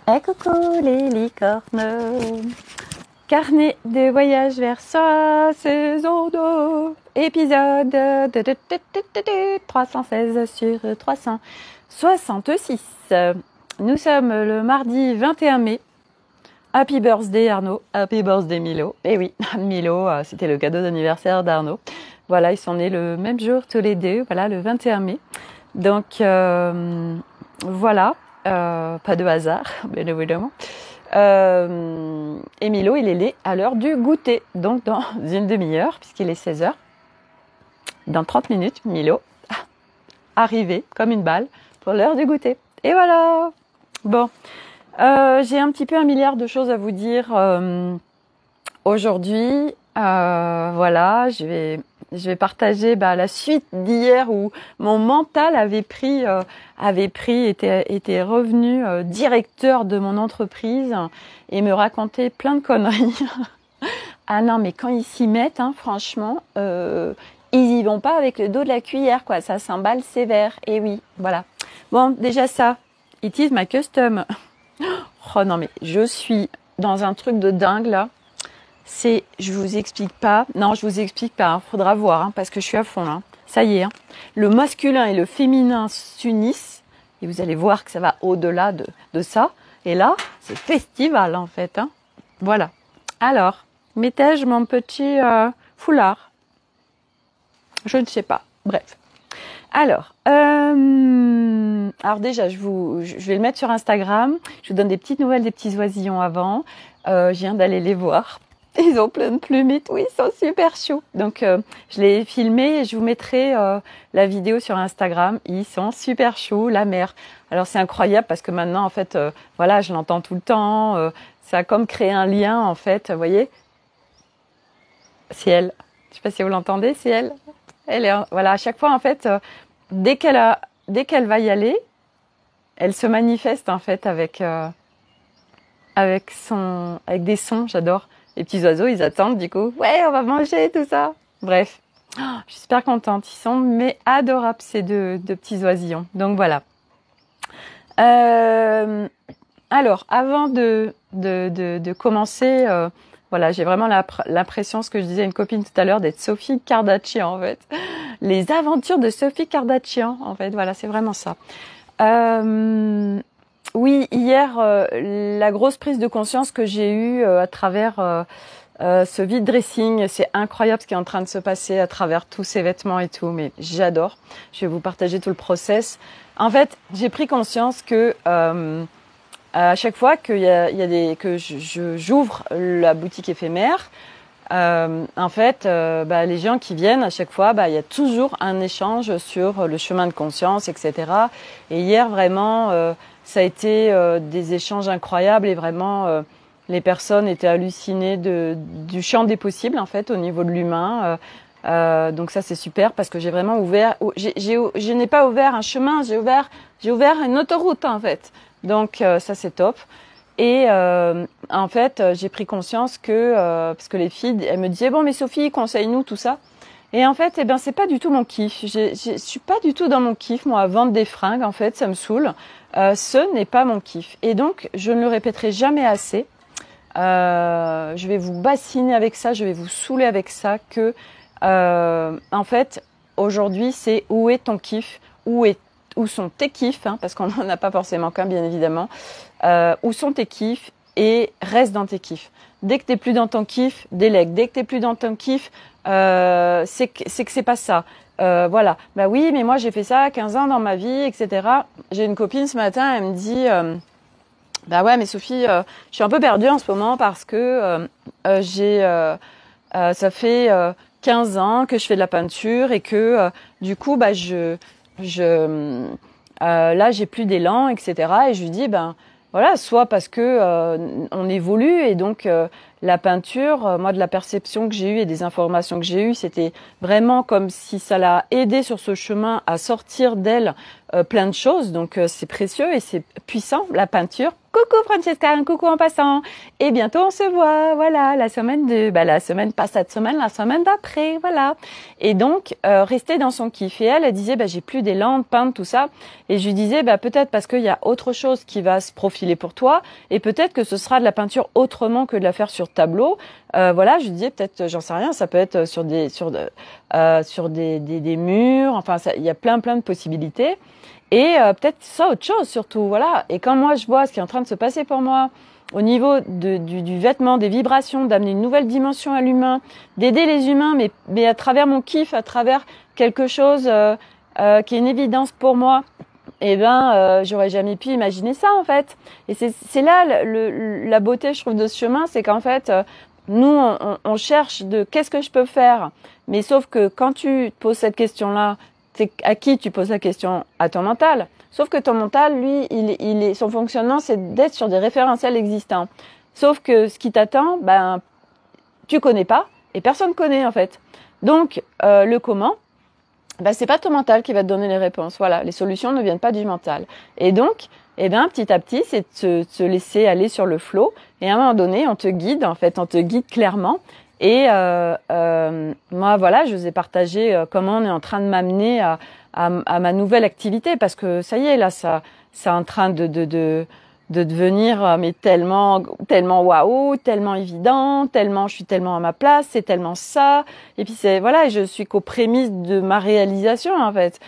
Et coucou les licornes. Carnet de voyage vers sa saison 2. Épisode 316 sur 366. Nous sommes le mardi 21 mai. Happy birthday Arnaud, happy birthday Milo. Eh oui, Milo, c'était le cadeau d'anniversaire d'Arnaud. Voilà, ils sont nés le même jour tous les deux, voilà, le 21 mai. Donc voilà, pas de hasard, bien évidemment. Et Milo, il est né à l'heure du goûter, donc dans une demi-heure, puisqu'il est 16h. Dans 30 minutes, Milo, arrivé comme une balle pour l'heure du goûter. Et voilà. Bon, j'ai un petit peu un milliard de choses à vous dire aujourd'hui. Voilà, je vais partager la suite d'hier où mon mental était revenu directeur de mon entreprise et me racontait plein de conneries. Ah non, mais quand ils s'y mettent, franchement, ils y vont pas avec le dos de la cuillère, quoi. Ça s'emballe sévère. Et oui, voilà. Bon, déjà ça, it is my custom. Oh non, mais je suis dans un truc de dingue là. Je vous explique pas. Non, je vous explique pas. Faudra voir, parce que je suis à fond là. Ça y est, le masculin et le féminin s'unissent et vous allez voir que ça va au-delà de ça. Et là, c'est festival en fait. Voilà. Alors, mettais-je mon petit foulard? Je ne sais pas. Bref. Alors déjà, je vais le mettre sur Instagram. Je vous donne des petites nouvelles des petits oisillons avant. Je viens d'aller les voir. Ils ont plein de plumes et tout, ils sont super choux. Donc, je l'ai filmé et je vous mettrai la vidéo sur Instagram. Ils sont super choux, la mère. Alors, c'est incroyable parce que maintenant, en fait, voilà, je l'entends tout le temps. Ça a comme créé un lien, en fait. Vous voyez, c'est elle. Je sais pas si vous l'entendez, c'est elle. Elle est, voilà, à chaque fois, en fait, dès qu'elle va y aller, elle se manifeste, en fait, avec des sons. J'adore. Les petits oiseaux, ils attendent du coup. Ouais, on va manger, tout ça. Bref, je suis super contente. Ils sont mais adorables ces deux petits oisillons. Donc voilà. Alors, avant de commencer, voilà, j'ai vraiment l'impression, ce que je disais à une copine tout à l'heure, d'être Sophie Kardashian en fait. Les aventures de Sophie Kardashian, en fait. Voilà, c'est vraiment ça. Oui, hier, la grosse prise de conscience que j'ai eue à travers ce vide dressing, c'est incroyable ce qui est en train de se passer à travers tous ces vêtements et tout, mais j'adore. Je vais vous partager tout le process. En fait, j'ai pris conscience que à chaque fois que j'ouvre la boutique éphémère, en fait, les gens qui viennent à chaque fois, il y a toujours un échange sur le chemin de conscience, etc. Et hier, vraiment, ça a été des échanges incroyables et vraiment, les personnes étaient hallucinées du champ des possibles, en fait, au niveau de l'humain. Donc ça, c'est super parce que j'ai vraiment ouvert. Je n'ai pas ouvert un chemin, j'ai ouvert une autoroute, en fait. Donc ça, c'est top. Et en fait, j'ai pris conscience que parce que les filles, elles me disaient bon mais Sophie, conseille-nous tout ça. Et en fait, c'est pas du tout mon kiff. Je suis pas du tout dans mon kiff moi à vendre des fringues. En fait, ça me saoule. Ce n'est pas mon kiff. Et donc, je ne le répéterai jamais assez. Je vais vous bassiner avec ça, je vais vous saouler avec ça que en fait, aujourd'hui, c'est où est ton kiff, où sont tes kiffs, parce qu'on n'en a pas forcément qu'un, bien évidemment. Où sont tes kiffs et reste dans tes kiffs. Dès que t'es plus dans ton kiff, délègue. Dès que t'es plus dans ton kiff, c'est que c'est pas ça. Voilà. Bah oui, mais moi j'ai fait ça 15 ans dans ma vie, etc. J'ai une copine ce matin, elle me dit bah ouais, mais Sophie, je suis un peu perdue en ce moment parce que ça fait 15 ans que je fais de la peinture et que du coup là j'ai plus d'élan, etc. Et je lui dis voilà, soit parce que on évolue et donc la peinture, moi de la perception que j'ai eue et des informations que j'ai eues, c'était vraiment comme si ça l'a aidé sur ce chemin à sortir d'elle plein de choses. Donc c'est précieux et c'est puissant la peinture. Coucou Francesca, un coucou en passant. Et bientôt on se voit, voilà, la semaine pas cette semaine, la semaine d'après, voilà. Et donc, rester dans son kiff. Et elle disait, j'ai plus d'élan de peindre, tout ça. Et je lui disais, peut-être parce qu'il y a autre chose qui va se profiler pour toi. Et peut-être que ce sera de la peinture autrement que de la faire sur tableau. Voilà, je lui disais, peut-être, j'en sais rien, ça peut être sur des murs. Enfin, il y a plein de possibilités. Et peut-être ça autre chose surtout, voilà. Et quand moi je vois ce qui est en train de se passer pour moi au niveau du vêtement, des vibrations, d'amener une nouvelle dimension à l'humain, d'aider les humains, mais à travers mon kiff, à travers quelque chose qui est une évidence pour moi, j'aurais jamais pu imaginer ça en fait. Et c'est là la beauté, je trouve, de ce chemin, c'est qu'en fait, nous on cherche de qu'est-ce que je peux faire, mais sauf que quand tu te poses cette question-là, c'est à qui tu poses la question? À ton mental. Sauf que ton mental, lui, son fonctionnement, c'est d'être sur des référentiels existants. Sauf que ce qui t'attend, tu connais pas et personne connaît en fait. Donc le comment, c'est pas ton mental qui va te donner les réponses. Voilà, les solutions ne viennent pas du mental. Et donc, petit à petit, c'est de se laisser aller sur le flot. Et à un moment donné, on te guide clairement. Et moi, voilà, je vous ai partagé comment on est en train de m'amener à ma nouvelle activité, parce que ça y est, là, ça c'est en train de devenir mais tellement waouh, tellement évident, tellement je suis tellement à ma place, c'est tellement ça. Et puis je suis qu'aux prémices de ma réalisation en fait.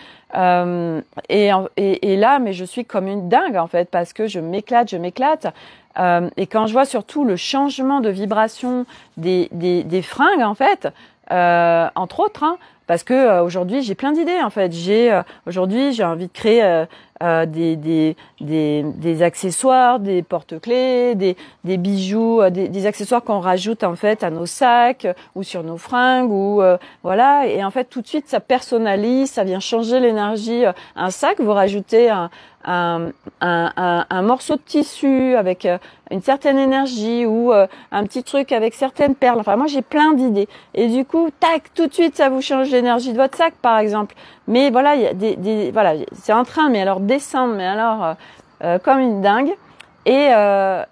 Et là, mais je suis comme une dingue en fait, parce que je m'éclate. Et quand je vois surtout le changement de vibration des fringues en fait, entre autres, parce que aujourd'hui j'ai plein d'idées en fait. Aujourd'hui j'ai envie de créer des accessoires, des porte-clés, des bijoux, des accessoires qu'on rajoute en fait à nos sacs ou sur nos fringues ou voilà. Et en fait tout de suite ça personnalise, ça vient changer l'énergie. Un sac, vous rajoutez un morceau de tissu avec une certaine énergie ou un petit truc avec certaines perles. Enfin, moi, j'ai plein d'idées. Et du coup, tac, tout de suite, ça vous change l'énergie de votre sac, par exemple. Mais voilà, il y a voilà, c'est en train, mais alors descendre, mais alors comme une dingue. Et là,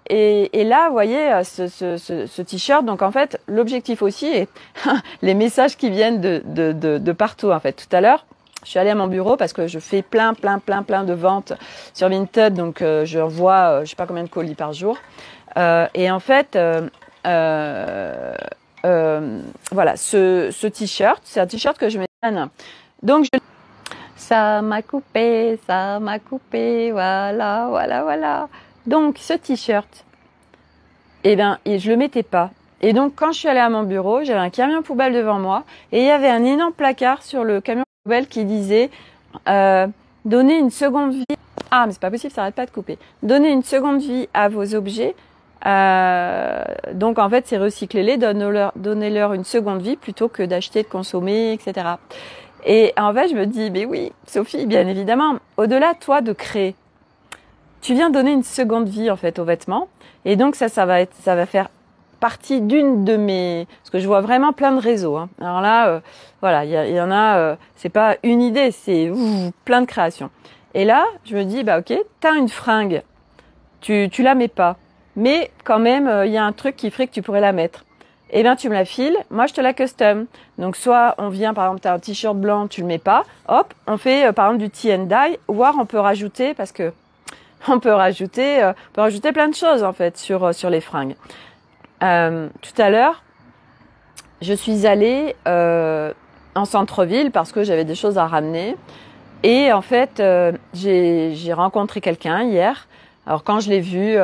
vous voyez, ce t-shirt. Donc, en fait, l'objectif aussi est les messages qui viennent de partout, en fait. Tout à l'heure, je suis allée à mon bureau parce que je fais plein de ventes sur Vinted. Donc, je envoie, je sais pas combien de colis par jour. Et en fait, voilà, ce t-shirt, c'est un t-shirt que je mets. Donc, ça m'a coupé, voilà. Donc, ce t-shirt, et je le mettais pas. Et donc, quand je suis allée à mon bureau, j'avais un camion poubelle devant moi et il y avait un énorme placard sur le camion poubelle qui disait donner une seconde vie. Ah, mais c'est pas possible, ça arrête pas de couper. Donner une seconde vie à vos objets. Donc, en fait, c'est recycler-les, donnez-leur une seconde vie plutôt que d'acheter, de consommer, etc. Et en fait, je me dis, mais oui, Sophie, bien évidemment, au-delà, toi, de créer, tu viens donner une seconde vie, en fait, aux vêtements. Et donc, ça va faire partie d'une de mes, parce que je vois vraiment plein de réseaux. Alors là, voilà, il y en a, c'est pas une idée, c'est plein de créations. Et là, je me dis, ok, t'as une fringue, tu la mets pas, mais quand même, il y a un truc qui ferait que tu pourrais la mettre. Eh bien, tu me la files, moi je te la custom. Donc soit on vient, par exemple, t'as un t-shirt blanc, tu le mets pas, hop, on fait par exemple du tie and dye, voire on peut rajouter, parce que on peut rajouter plein de choses en fait sur les fringues. Tout à l'heure, je suis allée en centre-ville parce que j'avais des choses à ramener. Et en fait, j'ai rencontré quelqu'un hier. Alors quand je l'ai vu,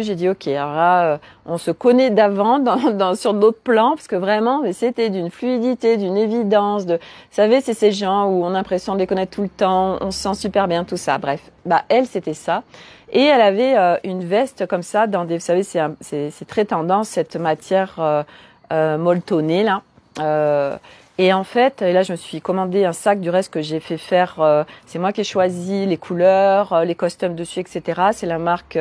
j'ai dit ok, alors là, on se connaît d'avant sur d'autres plans, parce que vraiment, mais c'était d'une fluidité, d'une évidence. Vous savez, c'est ces gens où on a l'impression de les connaître tout le temps, on se sent super bien, tout ça. Bref, elle, c'était ça. Et elle avait une veste comme ça, vous savez, c'est très tendance, cette matière molletonnée là. Et en fait, là, je me suis commandé un sac du reste que j'ai fait faire. C'est moi qui ai choisi les couleurs, les costumes dessus, etc. C'est la marque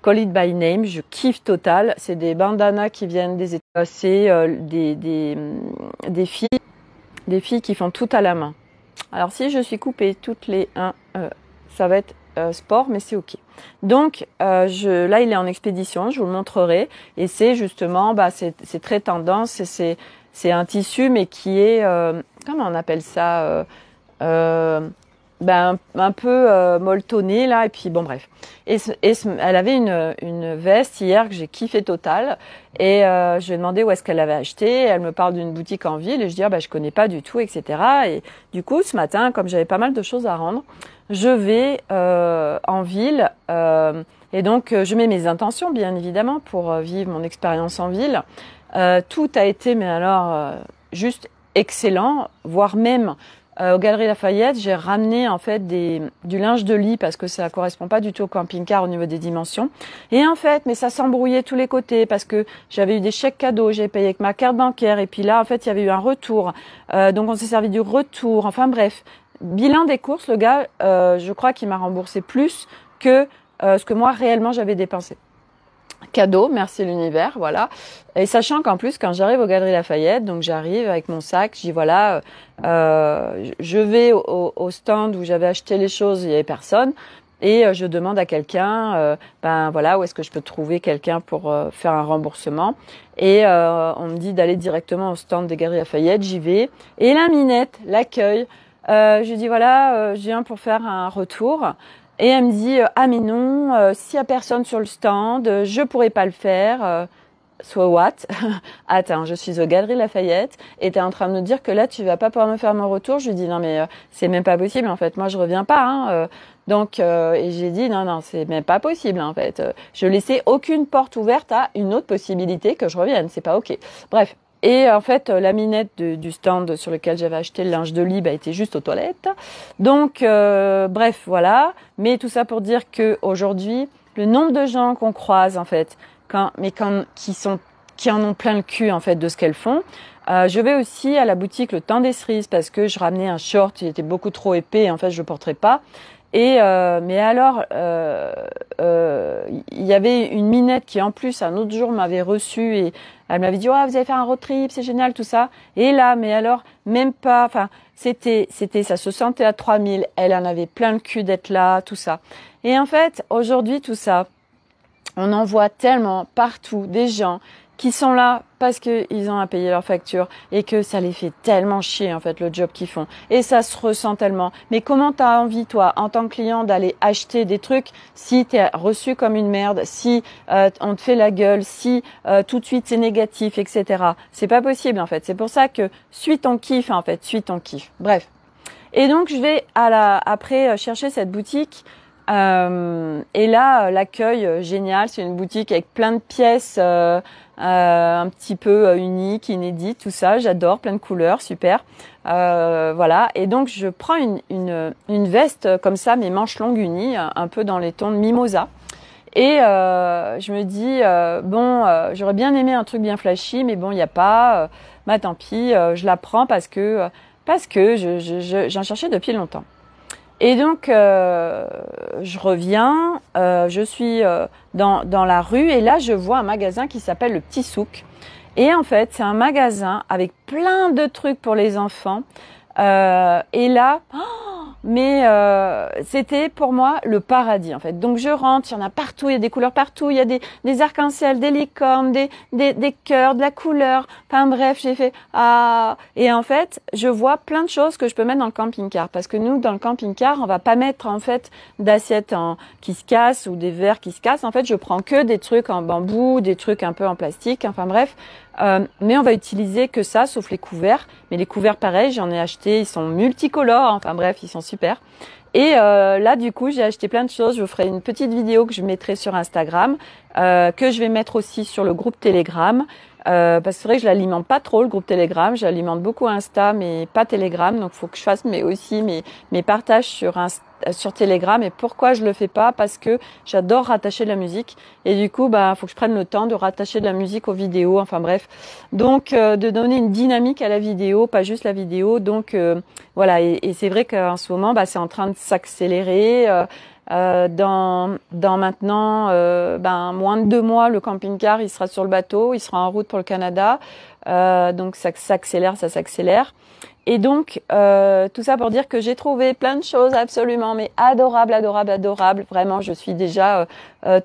Call It By Name. Je kiffe total. C'est des bandanas qui viennent des États. C'est des filles qui font tout à la main. Alors, si je suis coupée toutes les 1, ça va être sport, mais c'est ok. Donc là, il est en expédition, je vous le montrerai. Et c'est justement, c'est très tendance. C'est un tissu, mais qui est, comment on appelle ça un peu molletonné là, et puis bon bref. Elle avait une veste hier que j'ai kiffé total, et je lui ai demandé où est-ce qu'elle l'avait acheté. Elle me parle d'une boutique en ville et je dis je connais pas du tout, etc. Et du coup ce matin, comme j'avais pas mal de choses à rendre, je vais en ville et donc je mets mes intentions bien évidemment pour vivre mon expérience en ville. Tout a été mais alors juste excellent, voire même aux Galeries Lafayette, j'ai ramené en fait du linge de lit parce que ça correspond pas du tout au camping-car au niveau des dimensions. Et en fait, mais ça s'embrouillait tous les côtés parce que j'avais eu des chèques cadeaux, j'ai payé avec ma carte bancaire et puis là en fait il y avait eu un retour. Donc on s'est servi du retour. Enfin bref, bilan des courses, le gars, je crois qu'il m'a remboursé plus que ce que moi réellement j'avais dépensé. Cadeau, merci l'univers, voilà. Et sachant qu'en plus, quand j'arrive aux Galeries Lafayette, donc j'arrive avec mon sac, je dis voilà, je vais au stand où j'avais acheté les choses, il y avait personne, et je demande à quelqu'un, voilà, où est-ce que je peux trouver quelqu'un pour faire un remboursement. Et on me dit d'aller directement au stand des Galeries Lafayette, j'y vais, et la Minette l'accueille. Je lui dis voilà, je viens pour faire un retour. Et elle me dit mais non, s'il y a personne sur le stand, je pourrais pas le faire. So what? Attends, je suis aux Galeries Lafayette et t'es en train de me dire que là tu vas pas pouvoir me faire mon retour. Je lui dis non mais c'est même pas possible en fait. Moi je reviens pas. Donc et j'ai dit non c'est même pas possible en fait. Je laissais aucune porte ouverte à une autre possibilité que je revienne. C'est pas ok. Bref. Et en fait, la Minette du stand sur lequel j'avais acheté le linge de lit était juste aux toilettes. Donc, bref, voilà. Mais tout ça pour dire que aujourd'hui, le nombre de gens qu'on croise, en fait, qui en ont plein le cul, en fait, de ce qu'elles font. Je vais aussi à la boutique Le Temps des Cerises parce que je ramenais un short, il était beaucoup trop épais, et en fait, je le porterais pas. Et mais alors, il y avait une Minette qui en plus un autre jour m'avait reçue et elle m'avait dit vous allez faire un road trip, c'est génial tout ça. Et là, mais alors même pas, enfin c'était ça se sentait à 3000. Elle en avait plein le cul d'être là, tout ça. Et en fait aujourd'hui tout ça, on en voit tellement partout des gens qui sont là parce qu'ils ont à payer leurs factures et que ça les fait tellement chier en fait le job qu'ils font. Et ça se ressent tellement. Mais comment t'as envie toi en tant que client d'aller acheter des trucs si t'es reçu comme une merde, si on te fait la gueule, si tout de suite c'est négatif, etc. C'est pas possible en fait. C'est pour ça que suis ton kiff en fait, suis ton kiff. Bref. Et donc je vais après chercher cette boutique. Et là, l'accueil génial, c'est une boutique avec plein de pièces un petit peu uniques, inédites, tout ça. J'adore, plein de couleurs, super. Voilà. Et donc je prends une veste comme ça, mes manches longues unies, un peu dans les tons de mimosa. Et je me dis j'aurais bien aimé un truc bien flashy, mais bon, il y a pas. Tant pis, je la prends parce que j'en cherchais depuis longtemps. Et donc, je reviens, je suis dans la rue et là, je vois un magasin qui s'appelle le Petit Souk. Et en fait, c'est un magasin avec plein de trucs pour les enfants. Et là, c'était pour moi le paradis en fait. Donc je rentre, il y en a partout, il y a des couleurs partout, il y a des arcs-en-ciel, des licornes, des cœurs, de la couleur. Enfin bref, j'ai fait et en fait, je vois plein de choses que je peux mettre dans le camping-car parce que nous dans le camping-car, on va pas mettre en fait d'assiettes qui se cassent ou des verres qui se cassent. En fait, je prends que des trucs en bambou, des trucs un peu en plastique, enfin bref. Mais on va utiliser que ça, sauf les couverts. Mais les couverts, pareil, j'en ai acheté, ils sont multicolores. Enfin bref, ils sont super. Et là, du coup, j'ai acheté plein de choses. Je vous ferai une petite vidéo que je mettrai sur Instagram, que je vais mettre aussi sur le groupe Telegram. Parce que c'est vrai que je l'alimente pas trop le groupe Telegram, j'alimente beaucoup Insta mais pas Telegram, donc faut que je fasse mes partages sur Telegram. Et pourquoi je le fais pas? Parce que j'adore rattacher de la musique et du coup faut que je prenne le temps de rattacher de la musique aux vidéos, enfin bref, donc de donner une dynamique à la vidéo, pas juste la vidéo. Donc voilà, et c'est vrai qu'en ce moment c'est en train de s'accélérer. Dans maintenant moins de 2 mois, le camping-car il sera sur le bateau, il sera en route pour le Canada. Donc ça s'accélère, ça s'accélère. Et donc tout ça pour dire que j'ai trouvé plein de choses absolument mais adorables, adorables, adorables. Vraiment, je suis déjà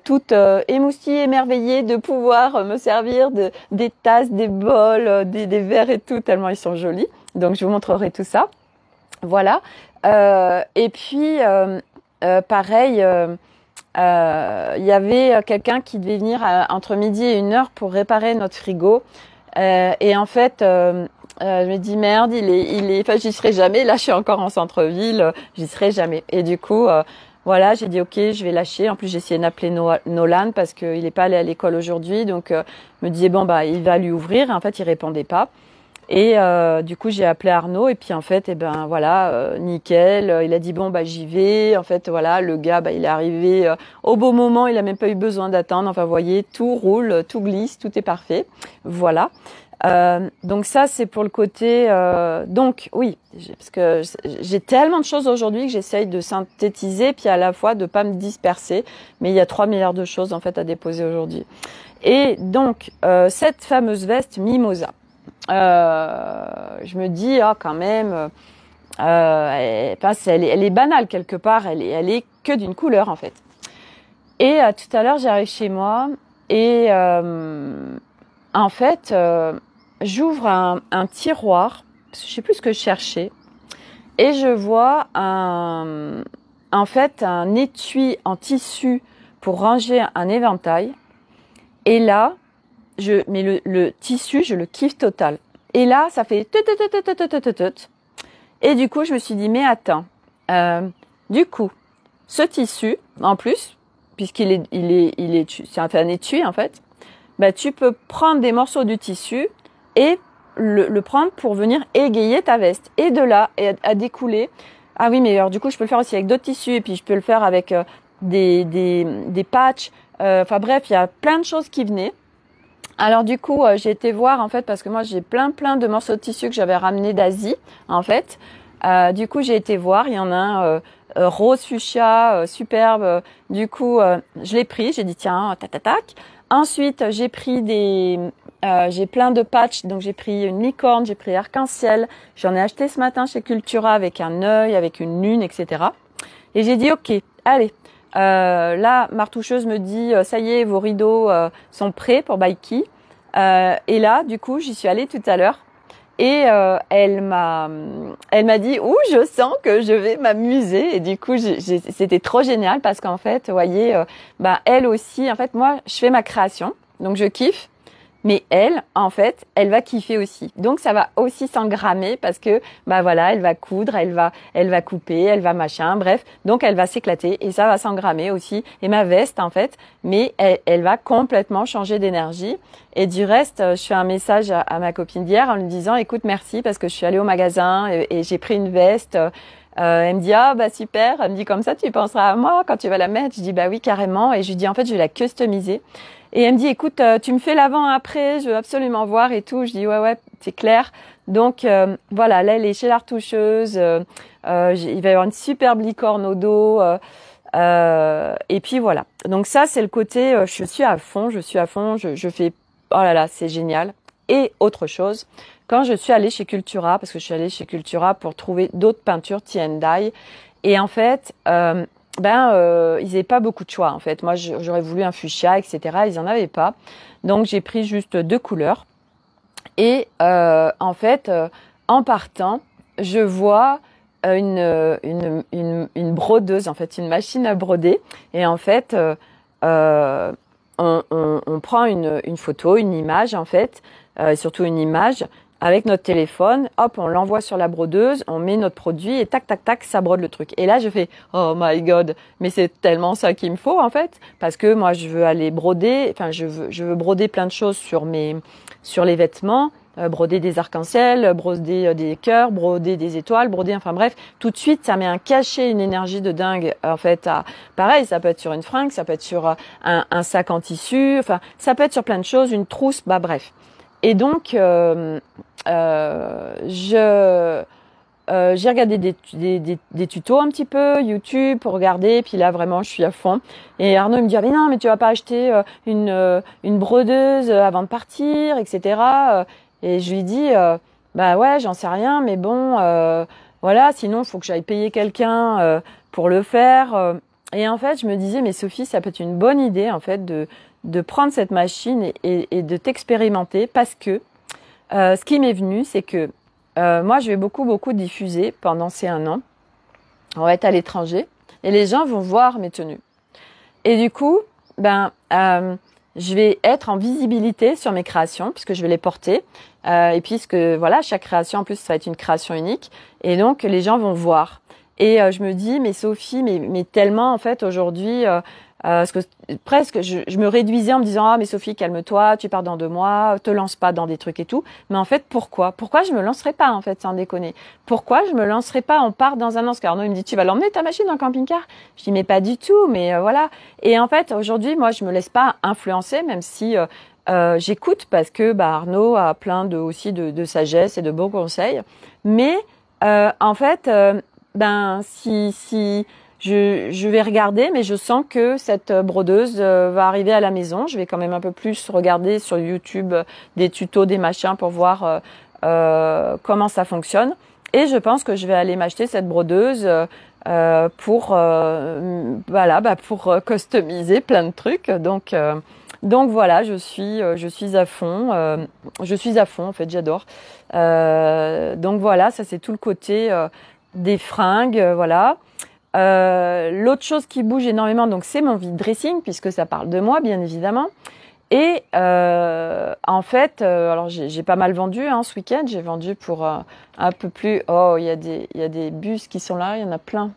toute émoustillée, émerveillée de pouvoir me servir des tasses, des bols, des verres et tout, tellement ils sont jolis. Donc je vous montrerai tout ça. Voilà. Et puis pareil, il y avait quelqu'un qui devait venir entre midi et 1h pour réparer notre frigo. Et en fait, je me dis merde, enfin j'y serai jamais. Là, je suis encore en centre-ville, j'y serai jamais. Et du coup, voilà, j'ai dit ok, je vais lâcher. En plus, j'ai essayé d'appeler Nolan parce qu'il n'est pas allé à l'école aujourd'hui, donc je me disais bon il va lui ouvrir. Et en fait, il répondait pas. Et du coup, j'ai appelé Arnaud et puis en fait, voilà, nickel. Il a dit bon j'y vais. En fait, voilà, le gars, il est arrivé au beau moment. Il a même pas eu besoin d'attendre. Enfin, vous voyez, tout roule, tout glisse, tout est parfait. Voilà. Donc ça, c'est pour le côté. Donc oui, parce que j'ai tellement de choses aujourd'hui que j'essaye de synthétiser, puis à la fois de pas me disperser. Mais il y a 3 milliards de choses en fait à déposer aujourd'hui. Et donc cette fameuse veste Mimosa. Je me dis quand même elle est banale quelque part, elle est que d'une couleur en fait. Et tout à l'heure j'arrive chez moi et en fait j'ouvre un tiroir, je sais plus ce que je cherchais, et je vois un étui en tissu pour ranger un éventail. Et là mais le tissu, je le kiffe total. Et là, ça fait tout. Et du coup, je me suis dit, mais attends, du coup, ce tissu, en plus, puisqu'il c'est un étui en fait, tu peux prendre des morceaux du tissu et le prendre pour venir égayer ta veste. Et de là, à découler. Ah oui, mais alors du coup, je peux le faire aussi avec d'autres tissus et puis je peux le faire avec des patchs. Enfin bref, il y a plein de choses qui venaient. Alors du coup, j'ai été voir en fait parce que moi j'ai plein de morceaux de tissu que j'avais ramenés d'Asie en fait. Du coup, j'ai été voir, il y en a un rose fuchsia superbe. Du coup, je l'ai pris, j'ai dit tiens, tac. Ensuite, j'ai pris j'ai plein de patchs, donc j'ai pris une licorne, j'ai pris arc-en-ciel. J'en ai acheté ce matin chez Cultura avec un œil, avec une lune, etc. Et j'ai dit ok, allez. Là, ma retoucheuse me dit ça y est, vos rideaux sont prêts pour Baiki. Et là, du coup, j'y suis allée tout à l'heure et elle m'a dit je sens que je vais m'amuser. Et du coup, c'était trop génial parce qu'en fait, vous voyez, elle aussi, en fait, moi, je fais ma création, donc je kiffe. Mais elle, en fait, elle va kiffer aussi. Donc ça va aussi s'engrammer parce que voilà, elle va coudre, elle va couper, elle va machin, bref. Donc elle va s'éclater et ça va s'engrammer aussi. Et ma veste, en fait, mais elle va complètement changer d'énergie. Et du reste, je fais un message à ma copine d'hier en lui disant écoute, merci parce que je suis allée au magasin et j'ai pris une veste. Elle me dit super. Elle me dit comme ça tu penseras à moi quand tu vas la mettre. Je dis oui carrément. Et je lui dis en fait je vais la customiser. Et elle me dit écoute tu me fais l'avant-après, je veux absolument voir et tout. Je dis ouais c'est clair. Donc voilà, là elle est chez la retoucheuse. Il va y avoir une superbe licorne au dos. Et puis voilà. Donc ça c'est le côté je suis à fond. Je fais oh là là c'est génial. Et autre chose, quand je suis allée chez Cultura, parce que je suis allée chez Cultura pour trouver d'autres peintures tie-and-dye, et en fait ils n'avaient pas beaucoup de choix en fait. Moi j'aurais voulu un fuchsia, etc. Ils en avaient pas, donc j'ai pris juste 2 couleurs. Et en fait en partant je vois une brodeuse, en fait une machine à broder. Et en fait on prend une photo, une image en fait, surtout une image avec notre téléphone, hop, on l'envoie sur la brodeuse, on met notre produit et tac, tac, tac, ça brode le truc. Et là, je fais, oh my god, mais c'est tellement ça qu'il me faut, en fait, parce que moi, je veux aller broder, enfin, je veux broder plein de choses sur les vêtements, broder des arcs-en-ciel, broder des cœurs, broder des étoiles, broder, enfin bref, tout de suite, ça met un cachet, une énergie de dingue, en fait, pareil, ça peut être sur une fringue, ça peut être sur un sac en tissu, enfin, ça peut être sur plein de choses, une trousse, bref. Et donc, j'ai regardé des tutos un petit peu, YouTube pour regarder, puis là vraiment je suis à fond. Et Arnaud il me dit ah, mais non mais tu vas pas acheter une brodeuse avant de partir, etc. Et je lui dis bah ouais j'en sais rien, mais bon voilà sinon faut que j'aille payer quelqu'un pour le faire. Et en fait je me disais mais Sophie ça peut être une bonne idée en fait de prendre cette machine et de t'expérimenter parce que ce qui m'est venu c'est que moi, je vais beaucoup diffuser pendant ces 1 an. On va être à l'étranger et les gens vont voir mes tenues. Et du coup, je vais être en visibilité sur mes créations puisque je vais les porter. Et puisque voilà, chaque création en plus ça va être une création unique. Et donc les gens vont voir. Et je me dis, mais Sophie, mais tellement en fait aujourd'hui. Parce que presque, je me réduisais en me disant ah mais Sophie calme-toi, tu pars dans 2 mois, te lance pas dans des trucs et tout. Mais en fait pourquoi je me lancerais pas en fait sans déconner? Pourquoi je me lancerais pas? On part dans 1 an. Parce qu'Arnaud il me dit tu vas l'emmener ta machine dans le camping-car? Je dis mais pas du tout, mais voilà. Et en fait aujourd'hui moi je me laisse pas influencer même si j'écoute parce que Arnaud a plein aussi de sagesse et de bons conseils. Mais en fait si je vais regarder, mais je sens que cette brodeuse va arriver à la maison. Je vais quand même un peu plus regarder sur YouTube des tutos, des machins pour voir comment ça fonctionne. Et je pense que je vais aller m'acheter cette brodeuse pour customiser plein de trucs. Donc voilà, je suis à fond. Je suis à fond en fait, j'adore. Donc voilà, ça c'est tout le côté des fringues, voilà. L'autre chose qui bouge énormément, donc c'est mon vide dressing puisque ça parle de moi bien évidemment. Et en fait, alors j'ai pas mal vendu ce week-end. J'ai vendu pour un peu plus. Oh, il y a des bus qui sont là, il y en a plein.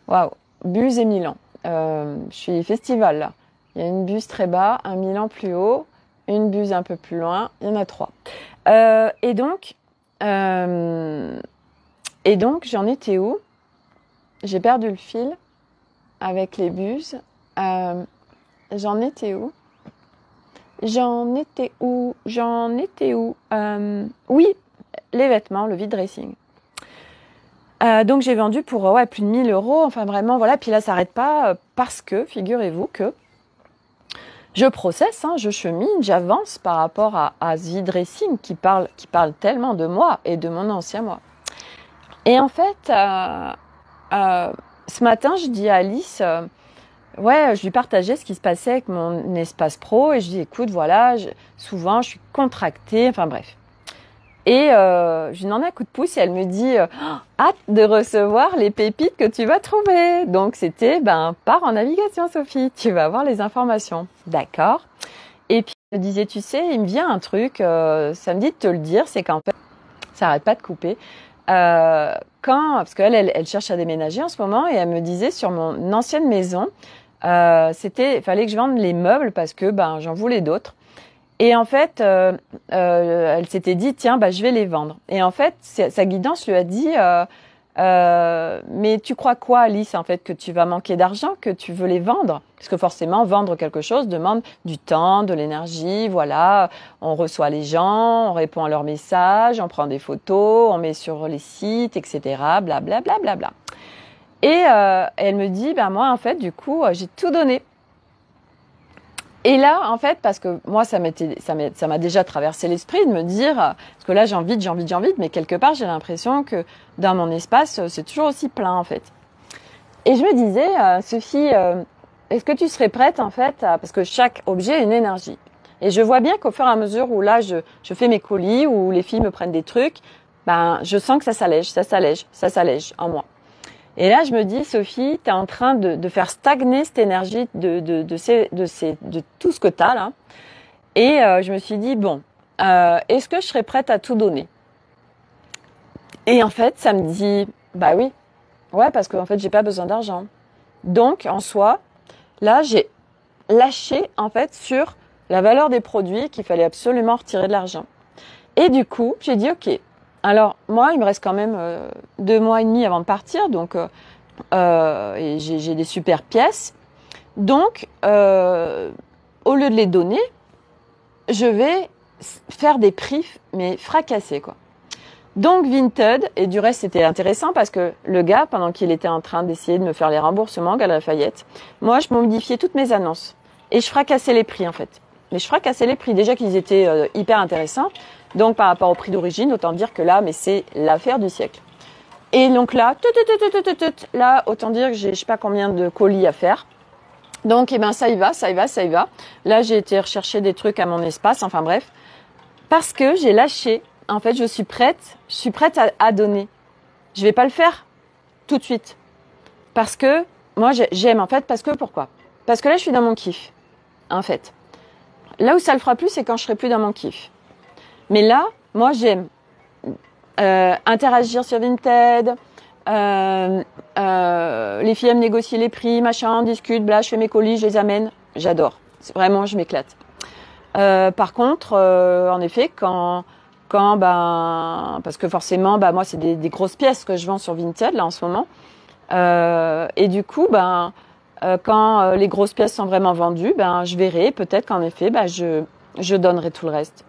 Waouh, bus et Milan. Je suis festival là. Il y a une bus très bas, un Milan plus haut, une bus un peu plus loin. Il y en a 3. Et donc j'en étais où? J'ai perdu le fil avec les bus. J'en étais où? Oui, les vêtements, le vide dressing. Donc j'ai vendu pour plus de 1 000 €. Enfin vraiment, voilà. Puis là, ça s'arrête pas parce que, figurez-vous que je processe, je chemine, j'avance par rapport à ce vide dressing qui parle tellement de moi et de mon ancien moi. Et en fait... ce matin, je dis à Alice, je lui partageais ce qui se passait avec mon espace pro et je dis, écoute, voilà, souvent je suis contractée, enfin bref. Et je lui demande un coup de pouce et elle me dit, hâte de recevoir les pépites que tu vas trouver. Donc c'était, pars en navigation, Sophie, tu vas avoir les informations. D'accord. Et puis elle me disait, tu sais, il me vient un truc, ça me dit de te le dire, c'est qu'en fait, ça arrête pas de couper. Parce qu'elle cherche à déménager en ce moment et elle me disait sur mon ancienne maison, fallait que je vende les meubles parce que j'en voulais d'autres. Et en fait, elle s'était dit tiens je vais les vendre. Et en fait, sa guidance lui a dit mais tu crois quoi, Alice, en fait, que tu vas manquer d'argent, que tu veux les vendre? Parce que forcément, vendre quelque chose demande du temps, de l'énergie, voilà. On reçoit les gens, on répond à leurs messages, on prend des photos, on met sur les sites, etc. Blablabla. Bla, bla, bla. Et elle me dit, moi, en fait, du coup, j'ai tout donné. Et là, en fait, parce que moi, ça m'a déjà traversé l'esprit de me dire, parce que là, j'ai envie, mais quelque part, j'ai l'impression que dans mon espace, c'est toujours aussi plein, en fait. Et je me disais, Sophie, est-ce que tu serais prête, en fait, parce que chaque objet a une énergie. Et je vois bien qu'au fur et à mesure où là, je fais mes colis, où les filles me prennent des trucs, je sens que ça s'allège en moi. Et là, je me dis, Sophie, tu es en train de faire stagner cette énergie de tout ce que tu as là. Et je me suis dit, est-ce que je serais prête à tout donner? Et en fait, ça me dit, oui. Ouais, parce qu'en fait, j'ai pas besoin d'argent. Donc, en soi, là, j'ai lâché, en fait, sur la valeur des produits qu'il fallait absolument retirer de l'argent. Et du coup, j'ai dit, OK. Alors, moi, il me reste quand même 2 mois et demi avant de partir, donc et j'ai des super pièces. Donc, au lieu de les donner, je vais faire des prix, mais fracassés, quoi. Donc Vinted, et du reste c'était intéressant parce que le gars, pendant qu'il était en train d'essayer de me faire les remboursements, Galeries Lafayette, moi je modifiais toutes mes annonces et je fracassais les prix en fait. Mais je fracassais les prix, déjà qu'ils étaient hyper intéressants, donc par rapport au prix d'origine, autant dire que là, mais c'est l'affaire du siècle. Et donc là, là, autant dire que j'ai je sais pas combien de colis à faire. Donc eh ben ça y va, ça y va, ça y va. Là j'ai été rechercher des trucs à mon espace, enfin bref, parce que j'ai lâché. En fait, je suis prête à donner. Je vais pas le faire tout de suite. Parce que moi, j'aime en fait, parce que pourquoi? Parce que là, je suis dans mon kiff, en fait. Là où ça le fera plus, c'est quand je serai plus dans mon kiff. Mais là, moi, j'aime interagir sur Vinted, les filles aiment négocier les prix, machin, on discute, bla, je fais mes colis, je les amène. J'adore. Vraiment, je m'éclate. Par contre, en effet, quand parce que forcément moi c'est des grosses pièces que je vends sur Vinted là en ce moment et du coup quand les grosses pièces sont vraiment vendues je verrai peut-être qu'en effet je donnerai tout le reste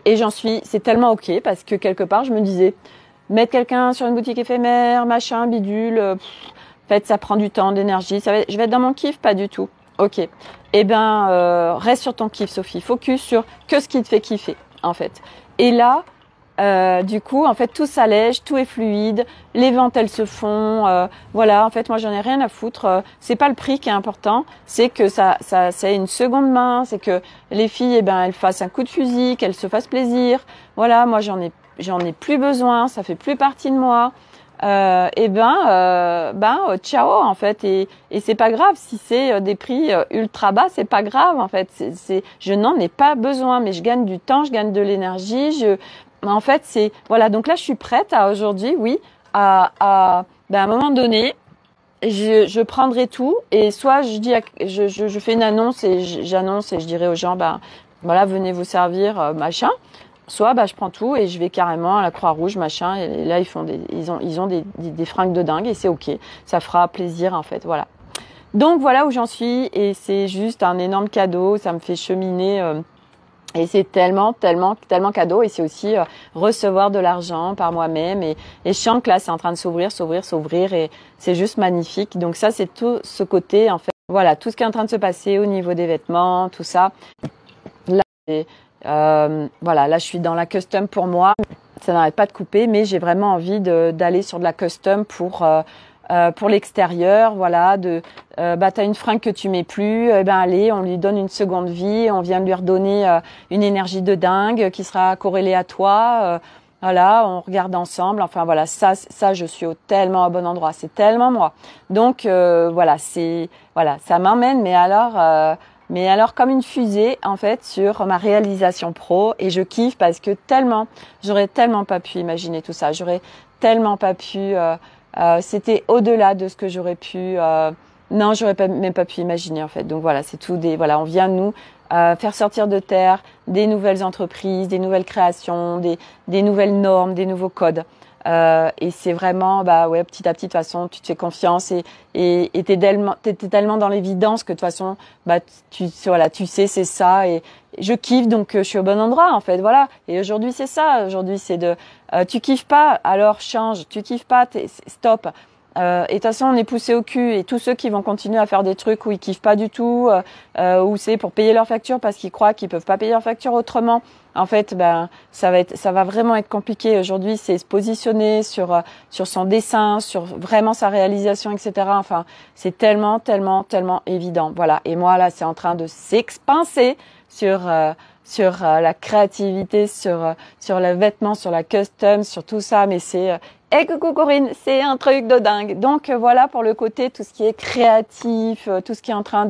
et c'est tellement ok parce que quelque part je me disais mettre quelqu'un sur une boutique éphémère machin bidule en fait ça prend du temps d'énergie je vais être dans mon kiff pas du tout ok reste sur ton kiff Sophie, focus sur ce qui te fait kiffer en fait. Et là, du coup, en fait, tout s'allège, tout est fluide, les ventes, elles se font. Voilà, en fait, moi, j'en ai rien à foutre. C'est pas le prix qui est important, c'est que ça c'est une seconde main, c'est que les filles, elles fassent un coup de fusil, qu'elles se fassent plaisir. Voilà, moi, j'en ai plus besoin, ça fait plus partie de moi. Ciao en fait et c'est pas grave si c'est des prix ultra bas, c'est pas grave en fait, je n'en ai pas besoin mais je gagne du temps, je gagne de l'énergie, en fait c'est voilà, donc là je suis prête à aujourd'hui à un moment donné je prendrai tout et soit je fais une annonce et j'annonce et je dirai aux gens voilà, venez vous servir machin. Soit je prends tout et je vais carrément à la Croix-Rouge machin et là ils ont des fringues de dingue et c'est ok, ça fera plaisir en fait, voilà. Donc voilà où j'en suis et c'est juste un énorme cadeau, ça me fait cheminer et c'est tellement cadeau et c'est aussi recevoir de l'argent par moi-même et je sens que là c'est en train de s'ouvrir et c'est juste magnifique. Donc ça c'est tout ce côté en fait, voilà, tout ce qui est en train de se passer au niveau des vêtements, tout ça. Là voilà, là je suis dans la custom pour moi, ça n'arrête pas de couper, mais j'ai vraiment envie d'aller sur de la custom pour l'extérieur, voilà, t'as une fringue que tu mets plus, allez, on lui donne une seconde vie, on vient de lui redonner une énergie de dingue qui sera corrélée à toi, voilà, on regarde ensemble, enfin voilà, ça je suis tellement au bon endroit, c'est tellement moi. Donc voilà, ça m'emmène, mais alors comme une fusée en fait sur ma réalisation pro et je kiffe parce que j'aurais tellement pas pu imaginer tout ça, j'aurais tellement pas pu c'était au-delà de ce que j'aurais pu non, même pas pu imaginer en fait. Donc voilà, c'est tout voilà, on vient nous faire sortir de terre des nouvelles entreprises, des nouvelles créations, des nouvelles normes, des nouveaux codes. Et c'est vraiment petit à petit de toute façon tu te fais confiance et t'es tellement dans l'évidence que de toute façon tu sais c'est ça et je kiffe donc je suis au bon endroit en fait, voilà. Et aujourd'hui c'est ça, aujourd'hui c'est tu kiffes pas alors change, tu kiffes pas stop. Et de toute façon on est poussé au cul et tous ceux qui vont continuer à faire des trucs où ils kiffent pas du tout où c'est pour payer leurs factures parce qu'ils croient qu'ils peuvent pas payer leurs factures autrement, en fait ça va vraiment être compliqué. Aujourd'hui c'est se positionner sur son dessin, sur vraiment sa réalisation, etc. Enfin c'est tellement évident, voilà. Et moi là c'est en train de s'expanser sur la créativité, sur le vêtement, sur la custom, sur tout ça, mais c'est coucou Corinne, c'est un truc de dingue. Donc voilà pour le côté tout ce qui est créatif, tout ce qui est en train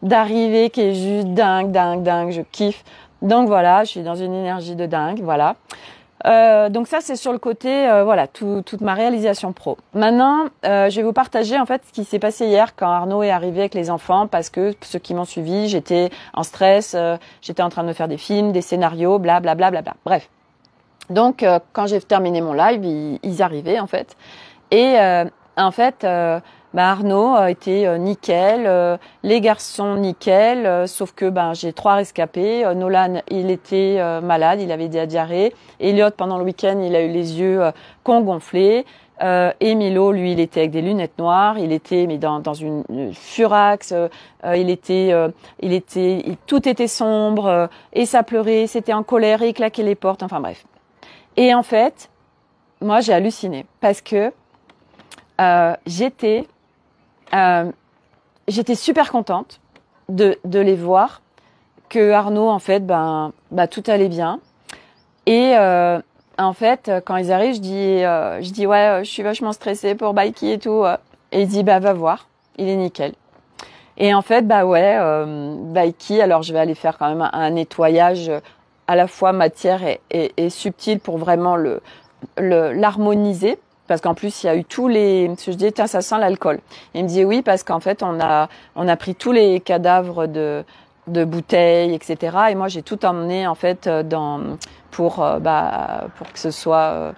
d'arriver, qui est juste dingue, je kiffe. Donc voilà, je suis dans une énergie de dingue, voilà. Donc ça c'est sur le côté voilà, toute ma réalisation pro. Maintenant je vais vous partager en fait ce qui s'est passé hier quand Arnaud est arrivé avec les enfants, parce que ceux qui m'ont suivi, j'étais en stress, j'étais en train de me faire des films, des scénarios, bla. Bref. Donc quand j'ai terminé mon live, ils arrivaient en fait. Et en fait Arnaud était nickel, les garçons nickel, sauf que j'ai 3 rescapés. Nolan, il était malade, il avait des diarrhées. Elliot, pendant le week-end, il a eu les yeux qu'ont gonflé. Et Milo, lui, il était avec des lunettes noires, il était mais dans une furax, tout était sombre, et ça pleurait, c'était en colère, et il claquait les portes, enfin bref. Et en fait, moi j'ai halluciné parce que j'étais super contente de les voir, que Arnaud en fait tout allait bien. Et en fait, quand ils arrivent, je dis ouais, je suis vachement stressée pour Baiki et tout. Et il dit va voir, il est nickel. Et en fait, Baiki, alors je vais aller faire quand même un nettoyage à la fois matière et subtil pour vraiment l'harmoniser. Parce qu'en plus, il y a eu je dis, tiens, ça sent l'alcool. Il me dit oui, parce qu'en fait, on a pris tous les cadavres de bouteilles, etc. Et moi, j'ai tout emmené en fait pour que ce soit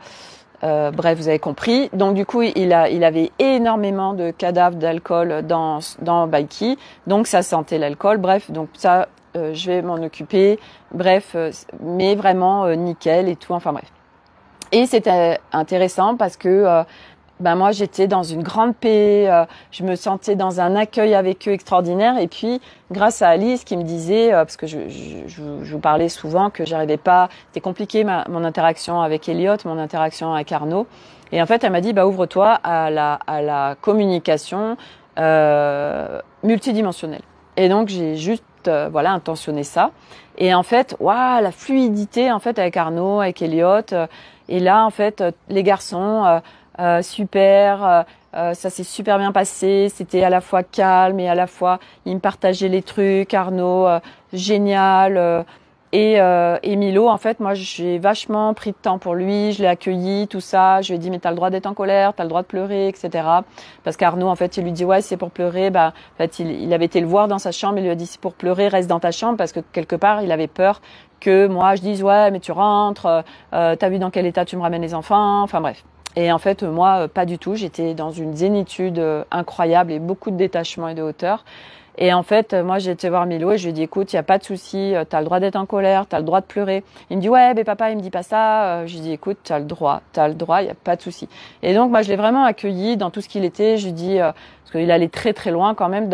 bref, vous avez compris. Donc du coup, il avait énormément de cadavres d'alcool dans Baiki, donc ça sentait l'alcool. Bref, donc ça, je vais m'en occuper. Bref, mais vraiment nickel et tout. Enfin bref. Et c'était intéressant parce que moi j'étais dans une grande paix, je me sentais dans un accueil avec eux extraordinaire. Et puis grâce à Alice qui me disait, parce que je vous parlais souvent que j'arrivais pas, c'était compliqué mon interaction avec Elliot, mon interaction avec Arnaud. Et en fait elle m'a dit ouvre-toi à la communication multidimensionnelle. Et donc j'ai juste intentionné ça. Et en fait, la fluidité en fait avec Arnaud, avec Elliot. Et là, en fait, les garçons, super, ça s'est super bien passé. C'était à la fois calme et à la fois, ils me partageaient les trucs. Arnaud, génial. Et Milo, en fait, moi, j'ai vachement pris de temps pour lui. Je l'ai accueilli, tout ça. Je lui ai dit, mais t'as le droit d'être en colère, t'as le droit de pleurer, etc. Parce qu'Arnaud, en fait, il lui dit, ouais, c'est pour pleurer. En fait, il avait été le voir dans sa chambre. Il lui a dit, c'est pour pleurer, reste dans ta chambre, parce que quelque part, il avait peur que moi, je dise, ouais, mais tu rentres, t'as vu dans quel état tu me ramènes les enfants, enfin bref. Et en fait, moi, pas du tout. J'étais dans une zénitude incroyable et beaucoup de détachement et de hauteur. Et en fait, moi, j'ai été voir Milo et je lui ai dit, écoute, il n'y a pas de souci, t'as le droit d'être en colère, t'as le droit de pleurer. Il me dit, ouais, mais papa, il me dit pas ça. Je lui ai dit, écoute, t'as le droit, il n'y a pas de souci. Et donc, moi, je l'ai vraiment accueilli dans tout ce qu'il était. Je lui ai dit, parce qu'il allait très, très loin quand même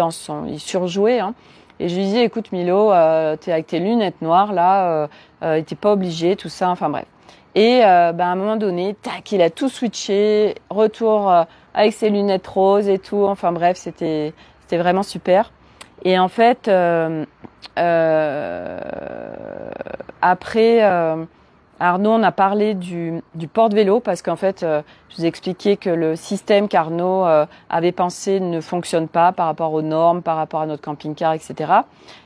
il surjouait, hein. Et je lui dis, écoute Milo, t'es avec tes lunettes noires là, t'es pas obligé, tout ça, enfin bref. Et à un moment donné, tac, il a tout switché, retour avec ses lunettes roses et tout, enfin bref, c'était vraiment super. Et en fait, après, Arnaud, on a parlé du porte-vélo parce qu'en fait, je vous ai expliqué que le système qu'Arnaud avait pensé ne fonctionne pas par rapport aux normes, par rapport à notre camping-car, etc.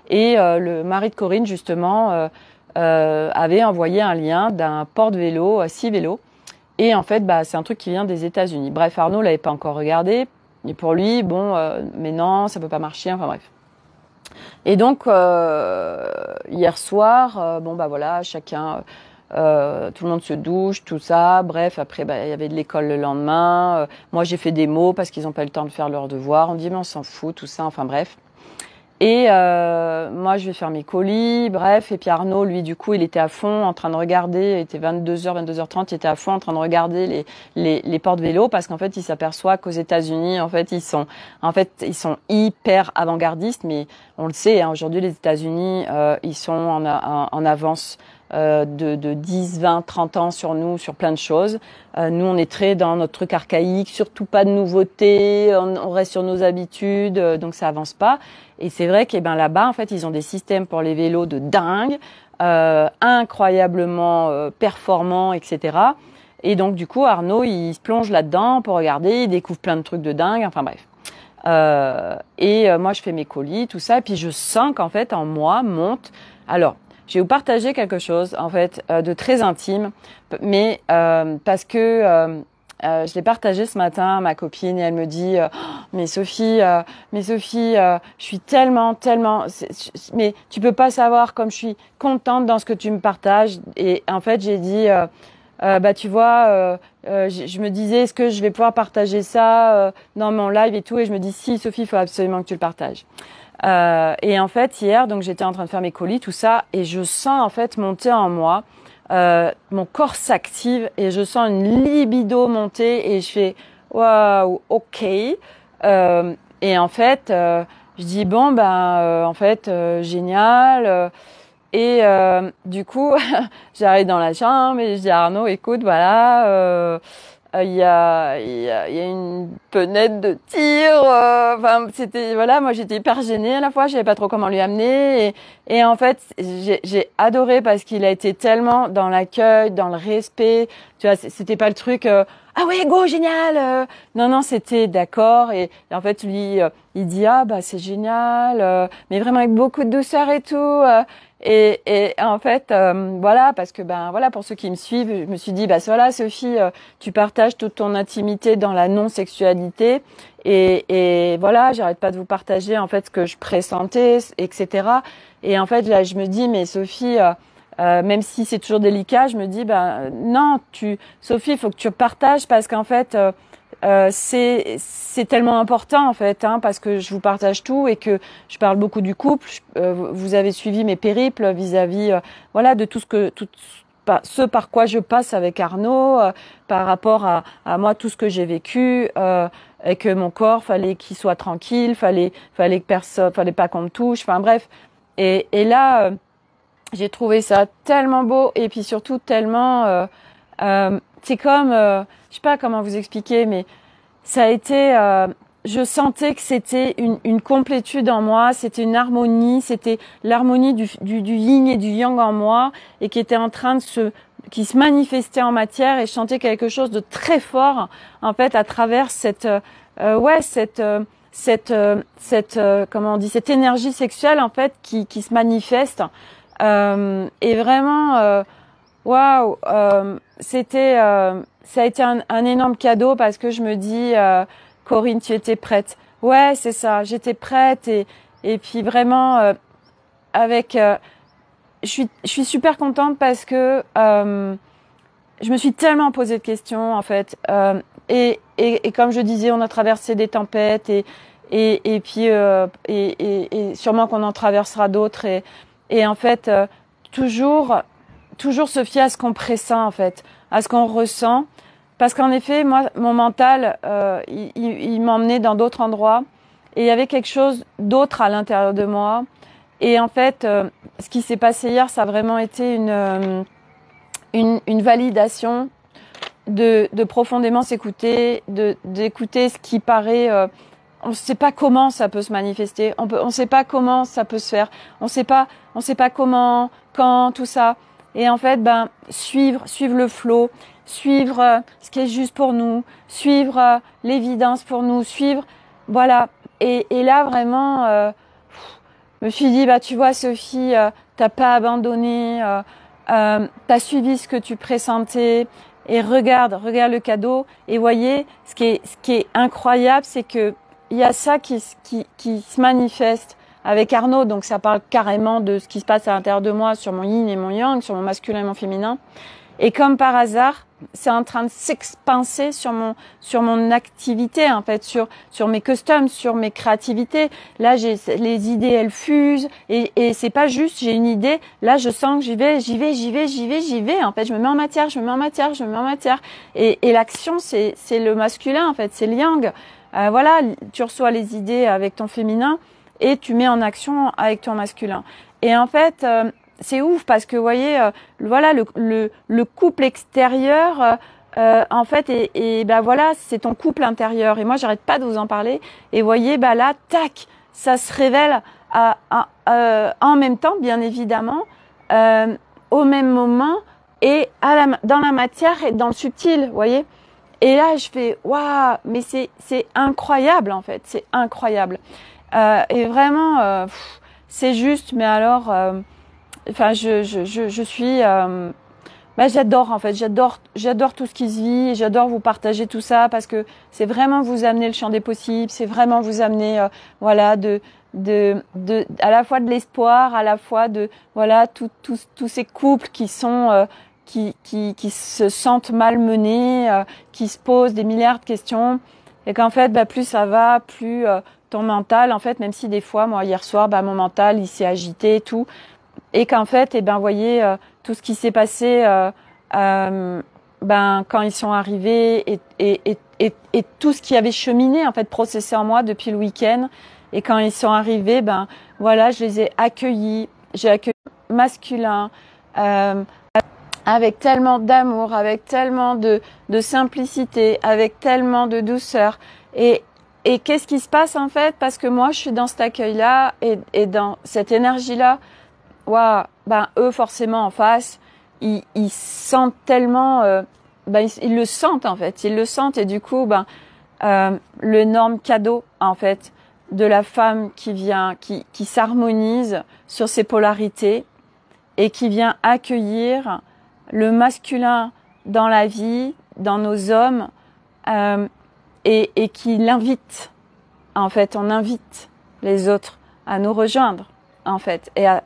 Et le mari de Corinne, justement, avait envoyé un lien d'un porte-vélo, 6 vélos. Et en fait, c'est un truc qui vient des États-Unis. Bref, Arnaud l'avait pas encore regardé. Et pour lui, mais non, ça peut pas marcher. Enfin bref. Et donc hier soir, chacun. Tout le monde se douche, tout ça. Bref, après, il y avait de l'école le lendemain. Moi, j'ai fait des mots parce qu'ils n'ont pas eu le temps de faire leurs devoirs. On dit, mais on s'en fout, tout ça. Enfin, bref. Et moi, je vais faire mes colis, bref. Et puis Arnaud, lui, du coup, il était à fond en train de regarder. Il était 22h, 22h30. Il était à fond en train de regarder les porte-vélos parce qu'en fait, il s'aperçoit qu'aux États-Unis, en fait, ils sont hyper avant-gardistes. Mais on le sait, hein, aujourd'hui, les États-Unis, ils sont en avance. De 10, 20, 30 ans sur nous, sur plein de choses. Nous, on est très dans notre truc archaïque, surtout pas de nouveautés, on reste sur nos habitudes, donc ça avance pas. Et c'est vrai que là-bas, en fait, ils ont des systèmes pour les vélos de dingue, incroyablement performants, etc. Et donc, du coup, Arnaud, il se plonge là-dedans pour regarder, il découvre plein de trucs de dingue, enfin bref. Moi, je fais mes colis, tout ça, et puis je sens qu'en fait, en moi, monte... Alors, je vais vous partager quelque chose, en fait, de très intime, mais parce que je l'ai partagé ce matin à ma copine et elle me dit mais Sophie, je suis tellement, mais tu peux pas savoir comme je suis contente dans ce que tu me partages. Et en fait, j'ai dit bah tu vois, je me disais est-ce que je vais pouvoir partager ça dans mon live et tout, et je me dis si Sophie, il faut absolument que tu le partages. Et en fait hier, donc j'étais en train de faire mes colis, tout ça, et je sens en fait monter en moi, mon corps s'active et je sens une libido monter et je fais waouh, ok. Et en fait, je dis bon ben en fait génial. Et du coup, j'arrive dans la chambre et je dis à Arnaud, écoute, voilà, il y a une fenêtre de tir. Enfin, c'était voilà, moi j'étais hyper gênée à la fois, je savais pas trop comment lui amener. Et en fait, j'ai adoré parce qu'il a été tellement dans l'accueil, dans le respect. Tu vois, c'était pas le truc. Ah ouais, go, génial. Non, non, c'était d'accord. Et en fait, lui, il dit ah bah c'est génial, mais vraiment avec beaucoup de douceur et tout. Et en fait, voilà, parce que ben voilà, pour ceux qui me suivent, je me suis dit bah voilà, Sophie, tu partages toute ton intimité dans la non-sexualité, et voilà, j'arrête pas de vous partager en fait ce que je pressentais, etc. Et en fait là, je me dis mais Sophie, même si c'est toujours délicat, je me dis ben non, Sophie, il faut que tu partages parce qu'en fait c'est tellement important en fait, hein, parce que je vous partage tout et que je parle beaucoup du couple. Vous avez suivi mes périples vis-à-vis voilà de tout ce par quoi je passe avec Arnaud, par rapport à moi, tout ce que j'ai vécu, et que mon corps fallait qu'il soit tranquille, fallait que personne, fallait pas qu'on me touche, enfin bref. Et là j'ai trouvé ça tellement beau et puis surtout tellement c'est comme je sais pas comment vous expliquer, mais ça a été je sentais que c'était une complétude en moi, c'était une harmonie, c'était l'harmonie du yin et du yang en moi, et qui était en train qui se manifestait en matière, et je sentais quelque chose de très fort en fait à travers cette comment on dit, cette énergie sexuelle en fait qui se manifeste, et vraiment waouh, ça a été un énorme cadeau parce que je me dis Corinne, tu étais prête. Ouais, c'est ça, j'étais prête, et puis vraiment avec je suis super contente parce que je me suis tellement posé de questions en fait, et comme je disais, on a traversé des tempêtes, et puis et sûrement qu'on en traversera d'autres, et en fait toujours se fier à ce qu'on pressent en fait, à ce qu'on ressent, parce qu'en effet moi mon mental il m'emmenait dans d'autres endroits, et il y avait quelque chose d'autre à l'intérieur de moi. Et en fait ce qui s'est passé hier, ça a vraiment été une validation de profondément s'écouter, d'écouter ce qui paraît on ne sait pas comment ça peut se manifester, on sait pas comment ça peut se faire, on sait pas comment, quand, tout ça. Et en fait, ben suivre le flow, suivre ce qui est juste pour nous, suivre l'évidence pour nous, suivre, voilà. Et là vraiment, je me suis dit bah tu vois Sophie, t'as pas abandonné, t'as suivi ce que tu pressentais, et regarde le cadeau. Et voyez, ce qui est incroyable, c'est que il y a ça qui se manifeste avec Arnaud, donc ça parle carrément de ce qui se passe à l'intérieur de moi, sur mon yin et mon yang, sur mon masculin et mon féminin. Et comme par hasard, c'est en train de s'expanser sur mon activité, en fait, sur mes customs, sur mes créativités. Là, les idées, elles fusent, et c'est pas juste, j'ai une idée, là, je sens que j'y vais, en fait, je me mets en matière. Et l'action, c'est le masculin, en fait, c'est le yang. Voilà, tu reçois les idées avec ton féminin, et tu mets en action avec ton masculin. Et en fait, c'est ouf parce que vous voyez, voilà, le couple extérieur, en fait, et ben voilà, c'est ton couple intérieur. Et moi, j'arrête pas de vous en parler. Et vous voyez, bah là, tac, ça se révèle en même temps, bien évidemment, au même moment, et dans la matière et dans le subtil, vous voyez. Et là, je fais waouh, mais c'est incroyable en fait, c'est incroyable. Et vraiment, c'est juste. Mais alors, enfin, je suis, bah, j'adore en fait, j'adore tout ce qui se vit. Et j'adore vous partager tout ça parce que c'est vraiment vous amener le champ des possibles, c'est vraiment vous amener, voilà, à la fois de l'espoir, à la fois de voilà tous ces couples qui sont qui se sentent malmenés, qui se posent des milliards de questions, et qu'en fait, plus ça va, plus ton mental, en fait, même si des fois, moi hier soir, mon mental il s'est agité et tout, et qu'en fait, vous voyez tout ce qui s'est passé, quand ils sont arrivés et tout ce qui avait cheminé en fait, processé en moi depuis le week-end, et quand ils sont arrivés, voilà, je les ai accueillis, j'ai accueilli masculin. Avec tellement d'amour, avec tellement de simplicité, avec tellement de douceur. Et qu'est-ce qui se passe en fait? Parce que moi, je suis dans cet accueil-là et dans cette énergie-là. Waouh, eux forcément en face, ils sentent tellement, ils le sentent en fait, ils le sentent et du coup, l'énorme cadeau en fait de la femme qui vient, qui s'harmonise sur ses polarités et qui vient accueillir le masculin dans la vie, dans nos hommes, et qui l'invite. En fait, on invite les autres à nous rejoindre, en fait, et à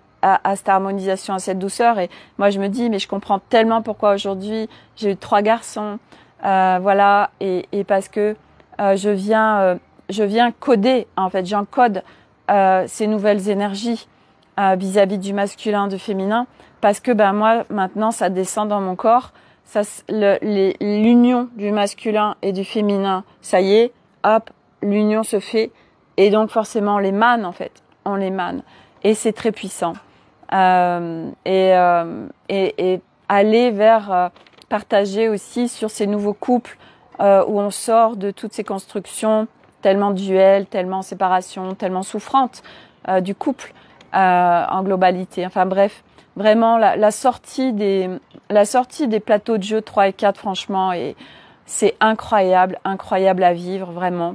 cette harmonisation, à cette douceur. Et moi, je me dis, mais je comprends tellement pourquoi aujourd'hui j'ai eu 3 garçons, voilà, et parce que je viens coder, en fait, j'encode ces nouvelles énergies vis-à-vis du masculin, du féminin. Parce que moi maintenant ça descend dans mon corps, l'union du masculin et du féminin, ça y est, hop, l'union se fait et donc forcément on l'émane en fait, on l'émane et c'est très puissant. Et aller vers partager aussi sur ces nouveaux couples où on sort de toutes ces constructions tellement duelles, tellement séparation, tellement souffrantes du couple en globalité. Enfin bref. Vraiment, la sortie des plateaux de jeu 3 et 4, franchement, et c'est incroyable à vivre, vraiment.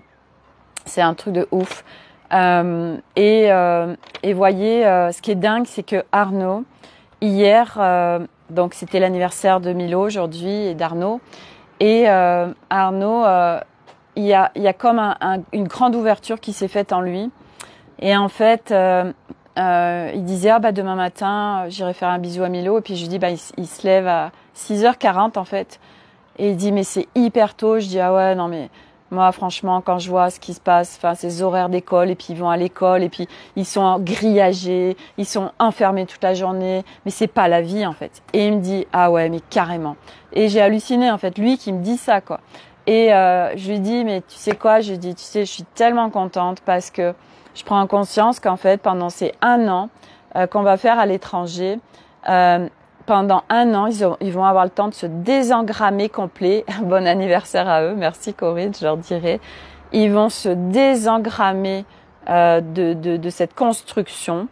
C'est un truc de ouf. Et voyez, ce qui est dingue, c'est que Arnaud, hier, donc c'était l'anniversaire de Milo aujourd'hui et d'Arnaud. Et Arnaud, il y a comme une grande ouverture qui s'est faite en lui. Et en fait, il disait demain matin j'irai faire un bisou à Milo, et puis je lui dis il se lève à 6h40 en fait, et il dit mais c'est hyper tôt. Je dis ouais non mais moi franchement quand je vois ce qui se passe, ces horaires d'école, et puis ils vont à l'école et puis ils sont grillagés, ils sont enfermés toute la journée, mais c'est pas la vie en fait. Et il me dit ah ouais mais carrément. Et j'ai halluciné en fait, lui qui me dit ça quoi. Et je lui dis mais tu sais quoi, je lui dis tu sais je suis tellement contente parce que je prends conscience qu'en fait, pendant ces 1 an qu'on va faire à l'étranger, pendant 1 an, ils vont avoir le temps de se désengrammer complet. Bon anniversaire à eux, merci Corinne, je leur dirai. Ils vont se désengrammer de cette construction,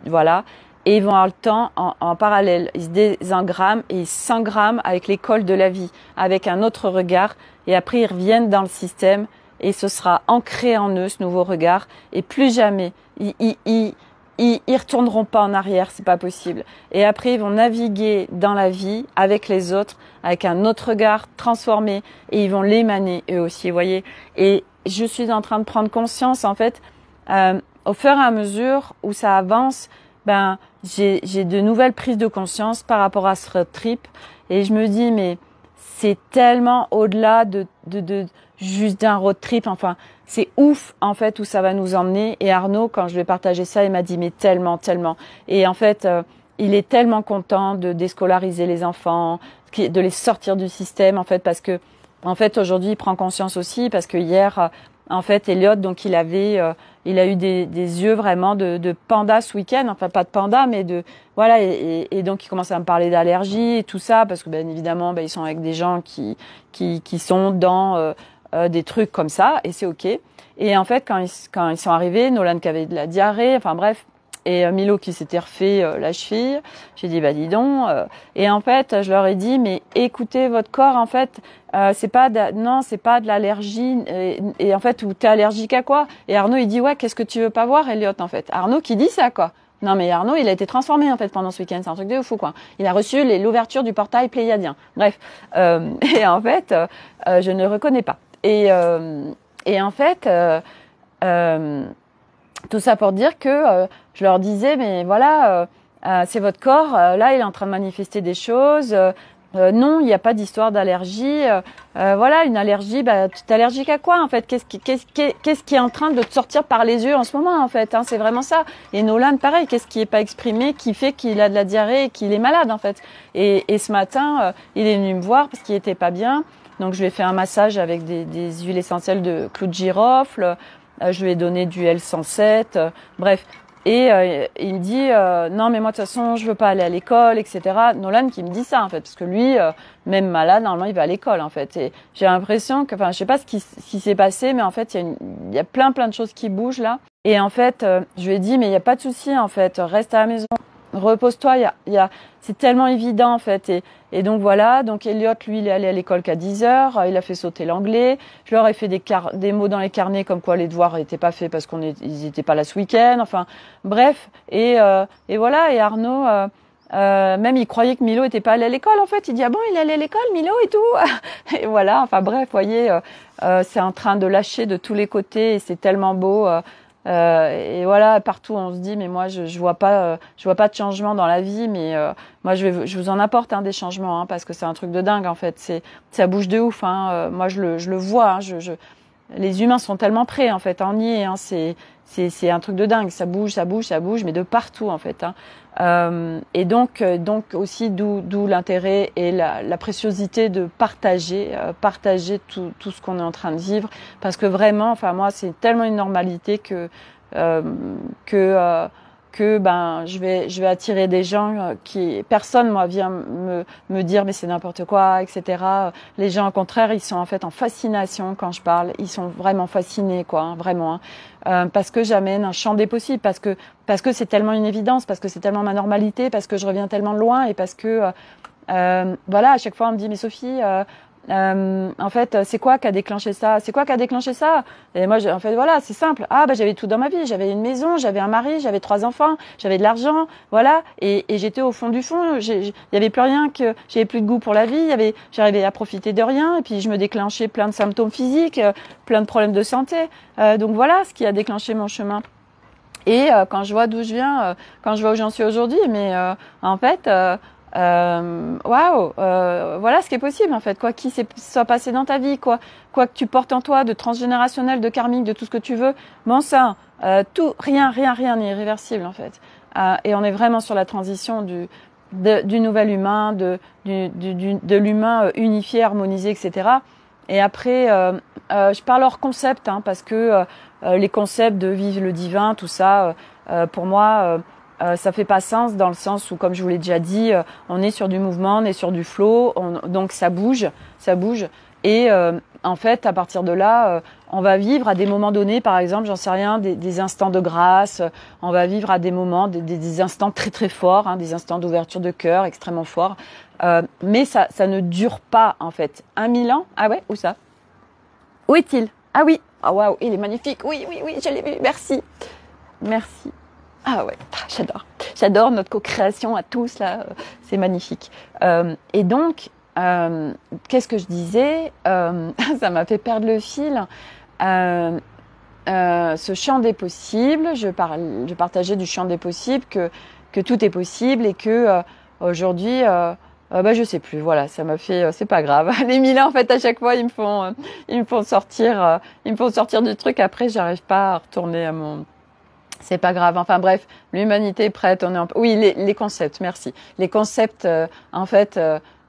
voilà, et ils vont avoir le temps en parallèle. Ils se désengramment et ils s'engramment avec l'école de la vie, avec un autre regard, et après ils reviennent dans le système. Et ce sera ancré en eux, ce nouveau regard. Et plus jamais, ils retourneront pas en arrière, c'est pas possible. Et après, ils vont naviguer dans la vie avec les autres, avec un autre regard transformé. Et ils vont l'émaner eux aussi, vous voyez. Et je suis en train de prendre conscience, en fait, au fur et à mesure où ça avance, j'ai de nouvelles prises de conscience par rapport à ce road trip. Et je me dis, mais c'est tellement au-delà de juste d'un road trip, enfin, c'est ouf, en fait, où ça va nous emmener. Et Arnaud, quand je lui ai partagé ça, il m'a dit, mais tellement. Et en fait, il est tellement content de déscolariser les enfants, de les sortir du système, en fait, parce que, en fait, aujourd'hui, il prend conscience aussi, parce que hier, en fait, Elliot, donc, il a eu des yeux vraiment de panda ce week-end, enfin, pas de panda, mais voilà, et donc, il commence à me parler d'allergies et tout ça, parce que, bien évidemment, ils sont avec des gens qui sont dans, des trucs comme ça, et c'est ok. Et en fait, quand ils sont arrivés, Nolan qui avait de la diarrhée, enfin bref, et Milo qui s'était refait la cheville, j'ai dit dis donc. Et en fait, je leur ai dit mais écoutez votre corps, en fait, c'est pas de l'allergie. Et en fait, t'es allergique à quoi? Et Arnaud il dit ouais, qu'est-ce que tu veux pas voir, Elliot, en fait. Arnaud qui dit ça quoi. Non mais Arnaud, il a été transformé en fait pendant ce week-end, c'est un truc de fou quoi. Il a reçu l'ouverture du portail pléiadien. Bref, et en fait, je ne reconnais pas. Et en fait, tout ça pour dire que je leur disais, mais voilà, c'est votre corps, là il est en train de manifester des choses, Non, il n'y a pas d'histoire d'allergie. Voilà, une allergie, bah, tu es allergique à quoi en fait? Qu'est-ce qui est en train de te sortir par les yeux en ce moment en fait, hein? C'est vraiment ça. Et Nolan, pareil, qu'est-ce qui est pas exprimé, qui fait qu'il a de la diarrhée et qu'il est malade en fait? Et ce matin, il est venu me voir parce qu'il était pas bien. Donc je lui ai fait un massage avec des huiles essentielles de clou de girofle. Je lui ai donné du L107. Bref. Et il me dit non mais moi de toute façon je veux pas aller à l'école, etc. Nolan qui me dit ça en fait, parce que lui même malade normalement il va à l'école en fait. Et j'ai l'impression que, enfin je sais pas ce qui s'est passé, mais en fait il y a plein de choses qui bougent là. Et en fait je lui ai dit mais il y a pas de souci en fait, reste à la maison, repose-toi. C'est tellement évident en fait. Et donc voilà, donc Elliot lui il est allé à l'école qu'à 10h, il a fait sauter l'anglais. Je leur ai fait des mots dans les carnets comme quoi les devoirs n'étaient pas faits parce ils étaient pas là ce week-end. Enfin bref, et voilà. Et Arnaud même il croyait que Milo était pas allé à l'école en fait. Il dit ah bon il est allé à l'école Milo et tout. Et voilà, enfin bref, vous voyez, c'est en train de lâcher de tous les côtés et c'est tellement beau. Et voilà, partout on se dit mais moi je vois pas de changement dans la vie, mais moi je vous en apporte des changements, parce que c'est un truc de dingue en fait. Ça bouge de ouf, moi je le vois, les humains sont tellement prêts en fait, on y est, c'est un truc de dingue, ça bouge, mais de partout en fait. Et donc aussi d'où l'intérêt et la préciosité de partager tout ce qu'on est en train de vivre, parce que vraiment, enfin moi c'est tellement une normalité que ben je vais attirer des gens qui personne moi vient me dire mais c'est n'importe quoi, etc. Les gens au contraire ils sont en fait en fascination quand je parle, ils sont vraiment fascinés quoi, vraiment. Parce que j'amène un champ des possibles, parce que c'est tellement une évidence, parce que c'est tellement ma normalité, parce que je reviens tellement de loin, et parce que voilà, à chaque fois on me dit mais Sophie en fait c'est quoi qui a déclenché ça, et moi en fait voilà, c'est simple, j'avais tout dans ma vie, j'avais une maison, j'avais un mari, j'avais 3 enfants, j'avais de l'argent, voilà, et j'étais au fond du fond, il y avait plus rien, que j'avais plus de goût pour la vie, j'arrivais à profiter de rien, et puis je me déclenchais plein de symptômes physiques, plein de problèmes de santé, donc voilà ce qui a déclenché mon chemin. Et quand je vois d'où je viens, quand je vois où j'en suis aujourd'hui, mais en fait waouh, voilà ce qui est possible en fait, quoi qu'il soit passé dans ta vie, quoi que tu portes en toi, de transgénérationnel, de karmique, de tout ce que tu veux, bon ça, rien n'est irréversible en fait. Et on est vraiment sur la transition du nouvel humain, de l'humain unifié, harmonisé, etc. Et après, je parle hors concept, parce que les concepts de vivre le divin, tout ça, pour moi. Ça fait pas sens, dans le sens où, comme je vous l'ai déjà dit, on est sur du mouvement, on est sur du flow, donc ça bouge, et en fait, à partir de là, on va vivre à des moments donnés, par exemple, j'en sais rien, des instants de grâce, on va vivre à des moments, des instants très très forts, des instants d'ouverture de cœur extrêmement forts, mais ça ne dure pas en fait. 1000 ans? Ah ouais, où ça? Où est-il? Ah oui, waouh, il est magnifique, oui, je l'ai vu, merci. Ah ouais, j'adore notre co-création à tous là, c'est magnifique. Et donc, qu'est-ce que je disais? Ça m'a fait perdre le fil. Ce champ des possibles, je partageais du champ des possibles, que tout est possible, et que aujourd'hui, je sais plus. Voilà, ça m'a fait, c'est pas grave. Les 1000 ans en fait, à chaque fois ils me font sortir du truc. Après, j'arrive pas à retourner à mon. C'est pas grave. Enfin bref, l'humanité est prête. Oui, les concepts. Merci. Les concepts, en fait,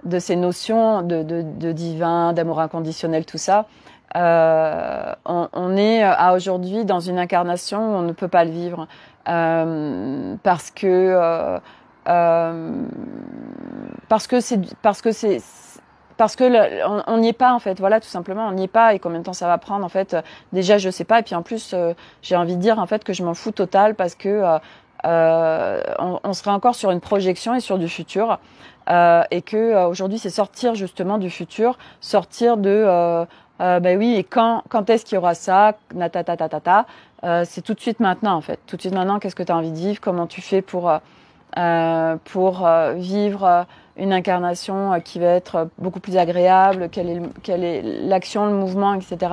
de ces notions de divin, d'amour inconditionnel, tout ça. On est à aujourd'hui dans une incarnation où on ne peut pas le vivre, parce que on n'y est pas en fait, voilà, tout simplement on n'y est pas. Et combien de temps ça va prendre en fait, déjà je sais pas, et puis en plus j'ai envie de dire en fait que je m'en fous total, parce que on serait encore sur une projection et sur du futur, et que aujourd'hui c'est sortir justement du futur, sortir de oui, et quand est-ce qu'il y aura ça, c'est tout de suite maintenant en fait, tout de suite maintenant. Qu'est-ce que tu as envie de vivre, comment tu fais pour vivre une incarnation qui va être beaucoup plus agréable, quelle est l'action, le mouvement, etc.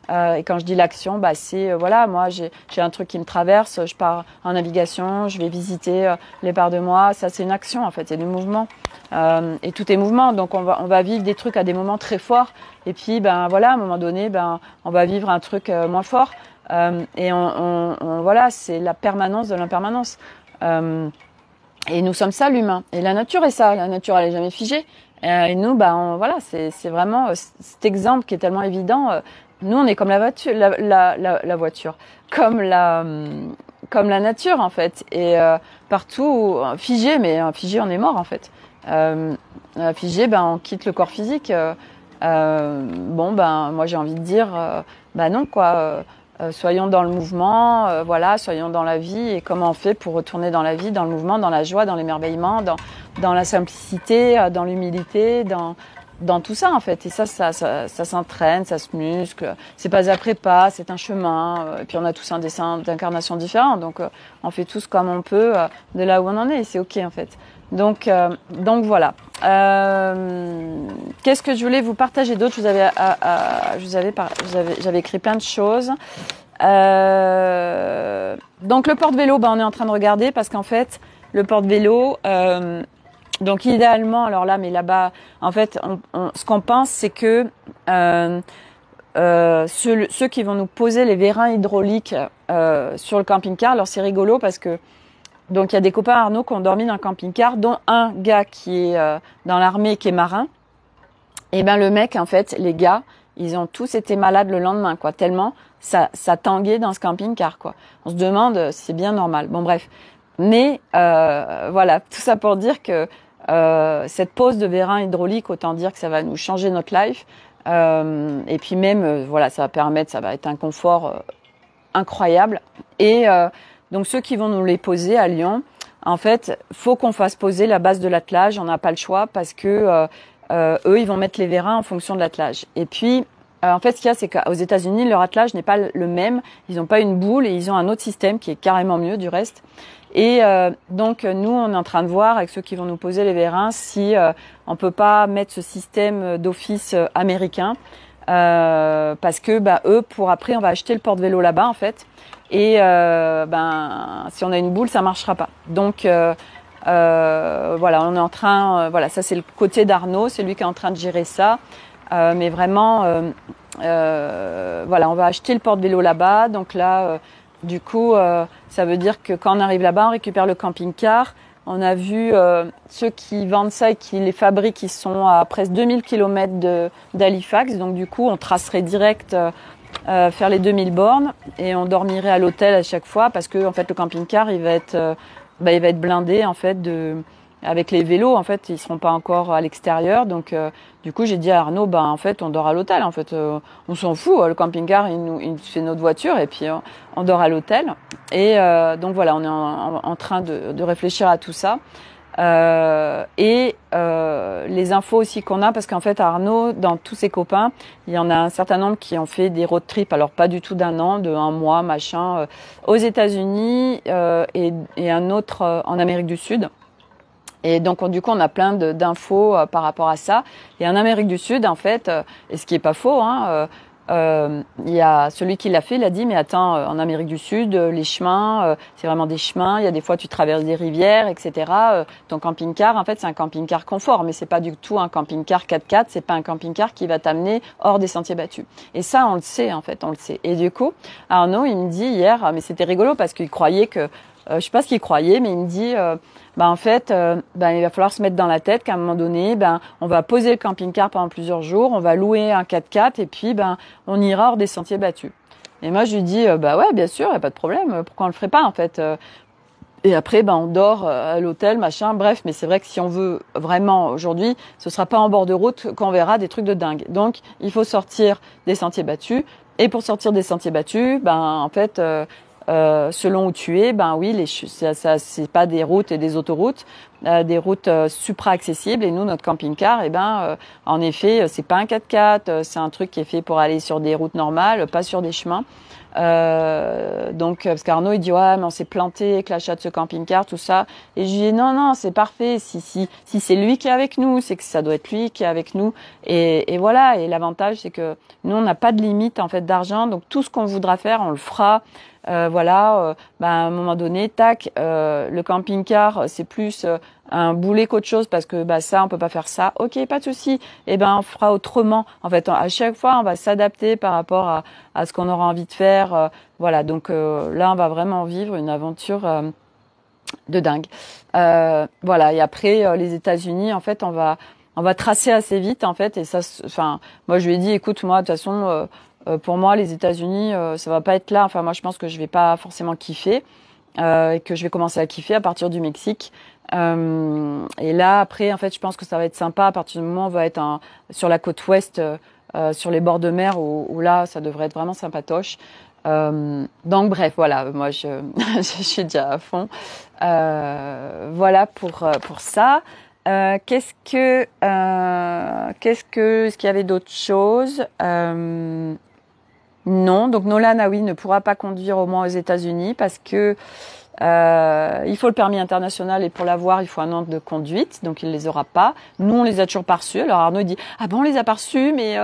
Et quand je dis l'action, bah c'est voilà, moi j'ai un truc qui me traverse, je pars en navigation, je vais visiter les parts de moi. Ça c'est une action en fait, c'est du mouvement. Et tout est mouvement, donc on va vivre des trucs à des moments très forts. Et puis ben voilà, à un moment donné, ben on va vivre un truc moins fort. Et voilà, c'est la permanence de l'impermanence. Et nous sommes ça, l'humain. Et la nature est ça. La nature, elle est jamais figée. Et nous, voilà, c'est vraiment cet exemple qui est tellement évident. Nous, on est comme la voiture, la voiture, comme la nature en fait. Et partout, figé, mais figé, on est mort en fait. Figé, on quitte le corps physique. Moi, j'ai envie de dire, non quoi. Soyons dans le mouvement, voilà, soyons dans la vie. Et comment on fait pour retourner dans la vie, dans le mouvement, dans la joie, dans l'émerveillement, dans la simplicité, dans l'humilité, dans tout ça en fait. Et ça s'entraîne, ça se muscle. C'est pas après pas, c'est un chemin. Et puis on a tous un dessin d'incarnation différent, donc on fait tous comme on peut de là où on en est. Et c'est ok en fait. Donc voilà. Qu'est-ce que je voulais vous partager d'autre? J'avais écrit plein de choses. Donc le porte-vélo, on est en train de regarder parce qu'en fait le porte-vélo, donc idéalement, alors là, mais là-bas, en fait, ce qu'on pense, c'est que ceux qui vont nous poser les vérins hydrauliques sur le camping-car, alors c'est rigolo parce que donc il y a des copains Arnaud qui ont dormi dans le camping-car, dont un gars qui est dans l'armée, qui est marin. Et le mec, en fait, les gars, ils ont tous été malades le lendemain, quoi, tellement ça tanguait dans ce camping-car, quoi. On se demande si c'est bien normal. Bon, bref. Mais voilà, tout ça pour dire que cette pose de vérin hydraulique, autant dire que ça va nous changer notre life. Et puis même, voilà, ça va être un confort incroyable. Et donc ceux qui vont nous les poser à Lyon, en fait, faut qu'on fasse poser la base de l'attelage. On n'a pas le choix parce que eux, ils vont mettre les vérins en fonction de l'attelage. Et puis, en fait, ce qu'il y a, c'est qu'aux États-Unis, leur attelage n'est pas le même. Ils n'ont pas une boule et ils ont un autre système qui est carrément mieux du reste. Et donc, nous, on est en train de voir avec ceux qui vont nous poser les vérins si on peut pas mettre ce système d'office américain. Parce que eux, pour après, on va acheter le porte-vélo là-bas, en fait. Et si on a une boule, ça marchera pas. Donc voilà, on est en train, voilà, ça c'est le côté d'Arnaud, c'est lui qui est en train de gérer ça. Mais vraiment, voilà, on va acheter le porte-vélo là-bas. Donc là, du coup, ça veut dire que quand on arrive là-bas, on récupère le camping-car. On a vu ceux qui vendent ça et qui les fabriquent, ils sont à presque 2000 km d'Halifax. Donc du coup, on tracerait direct faire les 2000 bornes et on dormirait à l'hôtel à chaque fois parce que en fait le camping-car il va être blindé en fait avec les vélos, en fait ils seront pas encore à l'extérieur. Donc du coup j'ai dit à Arnaud en fait on dort à l'hôtel, en fait on s'en fout, le camping-car il fait notre voiture et puis on dort à l'hôtel. Et donc voilà, on est en train de réfléchir à tout ça. Les infos aussi qu'on a, parce qu'en fait Arnaud, dans tous ses copains, il y en a un certain nombre qui ont fait des road trips, alors pas du tout d'un an, de un mois, machin, aux États-Unis et un autre en Amérique du Sud. Et donc du coup on a plein d'infos par rapport à ça. Et en Amérique du Sud, en fait, et ce qui est pas faux, il y a celui qui l'a fait, il a dit mais attends, en Amérique du Sud, les chemins, c'est vraiment des chemins. Il y a des fois tu traverses des rivières, etc. Ton camping-car, en fait, c'est un camping-car confort, mais c'est pas du tout un camping-car 4x4. C'est pas un camping-car qui va t'amener hors des sentiers battus. Et ça, on le sait, en fait, on le sait. Et du coup, Arnaud, il me dit hier, mais c'était rigolo parce qu'il croyait que, je sais pas ce qu'il croyait, mais il me dit, en fait, il va falloir se mettre dans la tête qu'à un moment donné, on va poser le camping-car pendant plusieurs jours, on va louer un 4x4 et puis, on ira hors des sentiers battus. Et moi, je lui dis, ouais, bien sûr, y a pas de problème. Pourquoi on le ferait pas, en fait? Et après, on dort à l'hôtel, machin. Bref, mais c'est vrai que si on veut vraiment aujourd'hui, ce sera pas en bord de route qu'on verra des trucs de dingue. Donc, il faut sortir des sentiers battus. Et pour sortir des sentiers battus, en fait, selon où tu es, ben oui, ça c'est pas des routes et des autoroutes, des routes supra-accessibles. Et nous, notre camping-car, en effet, c'est pas un 4x4, c'est un truc qui est fait pour aller sur des routes normales, pas sur des chemins. Donc parce qu'Arnaud il dit ouais mais on s'est planté avec l'achat de ce camping-car tout ça, et je dis non c'est parfait, si c'est lui qui est avec nous, c'est que ça doit être lui qui est avec nous, et voilà. Et l'avantage c'est que nous on n'a pas de limite en fait d'argent, donc tout ce qu'on voudra faire on le fera. À un moment donné, tac, le camping-car, c'est plus un boulet qu'autre chose parce que ça, on peut pas faire ça. Ok, pas de souci. On fera autrement. En fait, à chaque fois, on va s'adapter par rapport à ce qu'on aura envie de faire. Voilà. Donc là, on va vraiment vivre une aventure de dingue. Voilà. Et après, les États-Unis, en fait, on va tracer assez vite, en fait. Et ça, moi, je lui ai dit, écoute, moi, de toute façon. Pour moi, les États-Unis, ça va pas être là. Enfin, moi, je pense que je vais pas forcément kiffer et que je vais commencer à kiffer à partir du Mexique. Et là, après, en fait, je pense que ça va être sympa à partir du moment où on va être sur la côte ouest, sur les bords de mer, où là, ça devrait être vraiment sympatoche. Donc, bref, voilà. Moi, je suis déjà à fond. Voilà pour ça. Est-ce qu'il y avait d'autres choses? Non, donc Nolan, oui, ne pourra pas conduire au moins aux États-Unis parce que il faut le permis international, et pour l'avoir, il faut 1 an de conduite, donc il les aura pas. Nous, on les a toujours pas reçus. Alors Arnaud il dit ah bon, on les a pas reçus, mais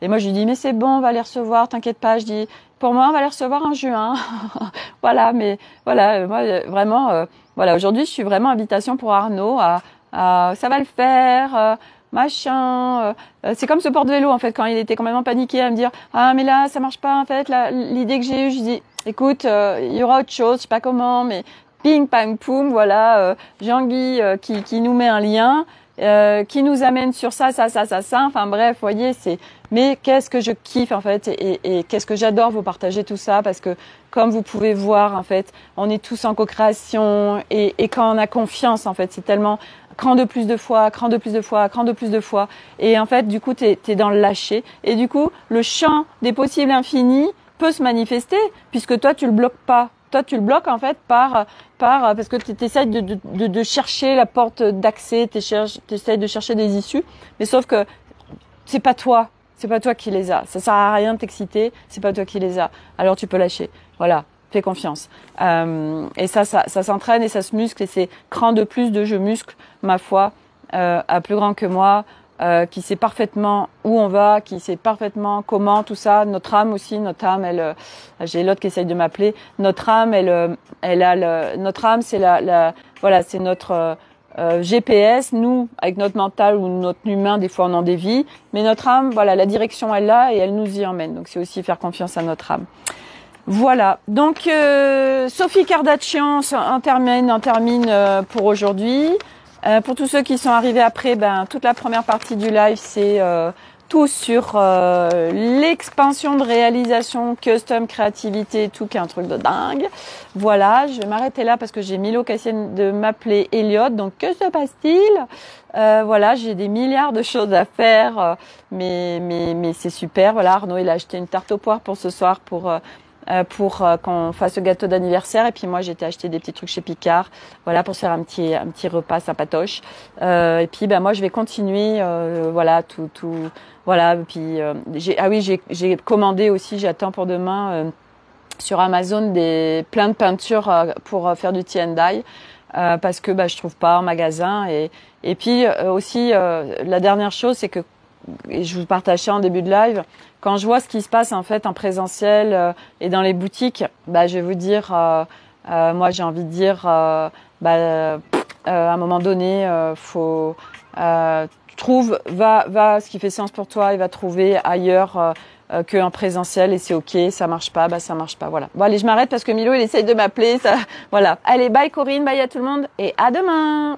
et moi je lui dis mais c'est bon, on va les recevoir, t'inquiète pas. Je dis pour moi, on va les recevoir en juin. Voilà, mais voilà, moi vraiment, voilà, aujourd'hui, je suis vraiment invitation pour Arnaud ça va le faire. Machin, c'est comme ce porte-vélo en fait, quand il était complètement paniqué à me dire ah mais là ça marche pas en fait, l'idée que j'ai eue, je dis écoute, il y aura autre chose, je sais pas comment, mais ping pang poum, voilà, Jean-Guy qui nous met un lien, qui nous amène sur ça, enfin bref, voyez, mais qu'est-ce que je kiffe en fait, et qu'est-ce que j'adore vous partager tout ça, parce que comme vous pouvez voir en fait, on est tous en co-création, et quand on a confiance en fait, c'est tellement cran de plus de fois, et en fait du coup t'es dans le lâcher, et du coup le champ des possibles infinis peut se manifester, puisque toi tu le bloques pas. Toi, tu le bloques en fait parce que tu essaies de chercher la porte d'accès, tu essaies de chercher des issues, mais sauf que c'est pas toi qui les as. Ça sert à rien de t'exciter, c'est pas toi qui les as. Alors tu peux lâcher. Voilà, fais confiance. Et ça s'entraîne et ça se muscle, et c'est cran de plus de je muscle ma foi à plus grand que moi. Qui sait parfaitement où on va, qui sait parfaitement comment, tout ça. Notre âme aussi, j'ai l'autre qui essaye de m'appeler. Notre âme, notre âme, c'est voilà, c'est notre GPS. Nous, avec notre mental ou notre humain, des fois on en dévie, mais notre âme, voilà, la direction elle l'a et elle nous y emmène. Donc c'est aussi faire confiance à notre âme. Voilà. Donc Sophie Kardashian, on termine pour aujourd'hui. Pour tous ceux qui sont arrivés après, toute la première partie du live, c'est tout sur l'expansion de réalisation, custom, créativité, tout qui est un truc de dingue. Voilà, je vais m'arrêter là parce que j'ai Milo qui essaie de m'appeler Elliot. Donc que se passe-t-il? Voilà, j'ai des milliards de choses à faire, mais c'est super. Voilà, Arnaud il a acheté une tarte aux poires pour ce soir pour qu'on fasse le gâteau d'anniversaire, et puis moi j'ai été acheter des petits trucs chez Picard, voilà, pour se faire un petit repas sympatoche, et puis moi je vais continuer voilà tout voilà. Et puis j'ai commandé aussi, j'attends pour demain sur Amazon plein de peintures pour faire du tie-and-dye, parce que je trouve pas en magasin, et puis aussi la dernière chose, c'est que, et je vous partage ça en début de live, quand je vois ce qui se passe en fait en présentiel et dans les boutiques, je vais vous dire, moi j'ai envie de dire, à un moment donné, faut va ce qui fait sens pour toi, et va trouver ailleurs qu'en présentiel, et c'est ok. Ça marche pas, ça marche pas. Voilà. Bon allez, je m'arrête parce que Milo il essaye de m'appeler. Ça, voilà. Allez, bye Corinne, bye à tout le monde, et à demain.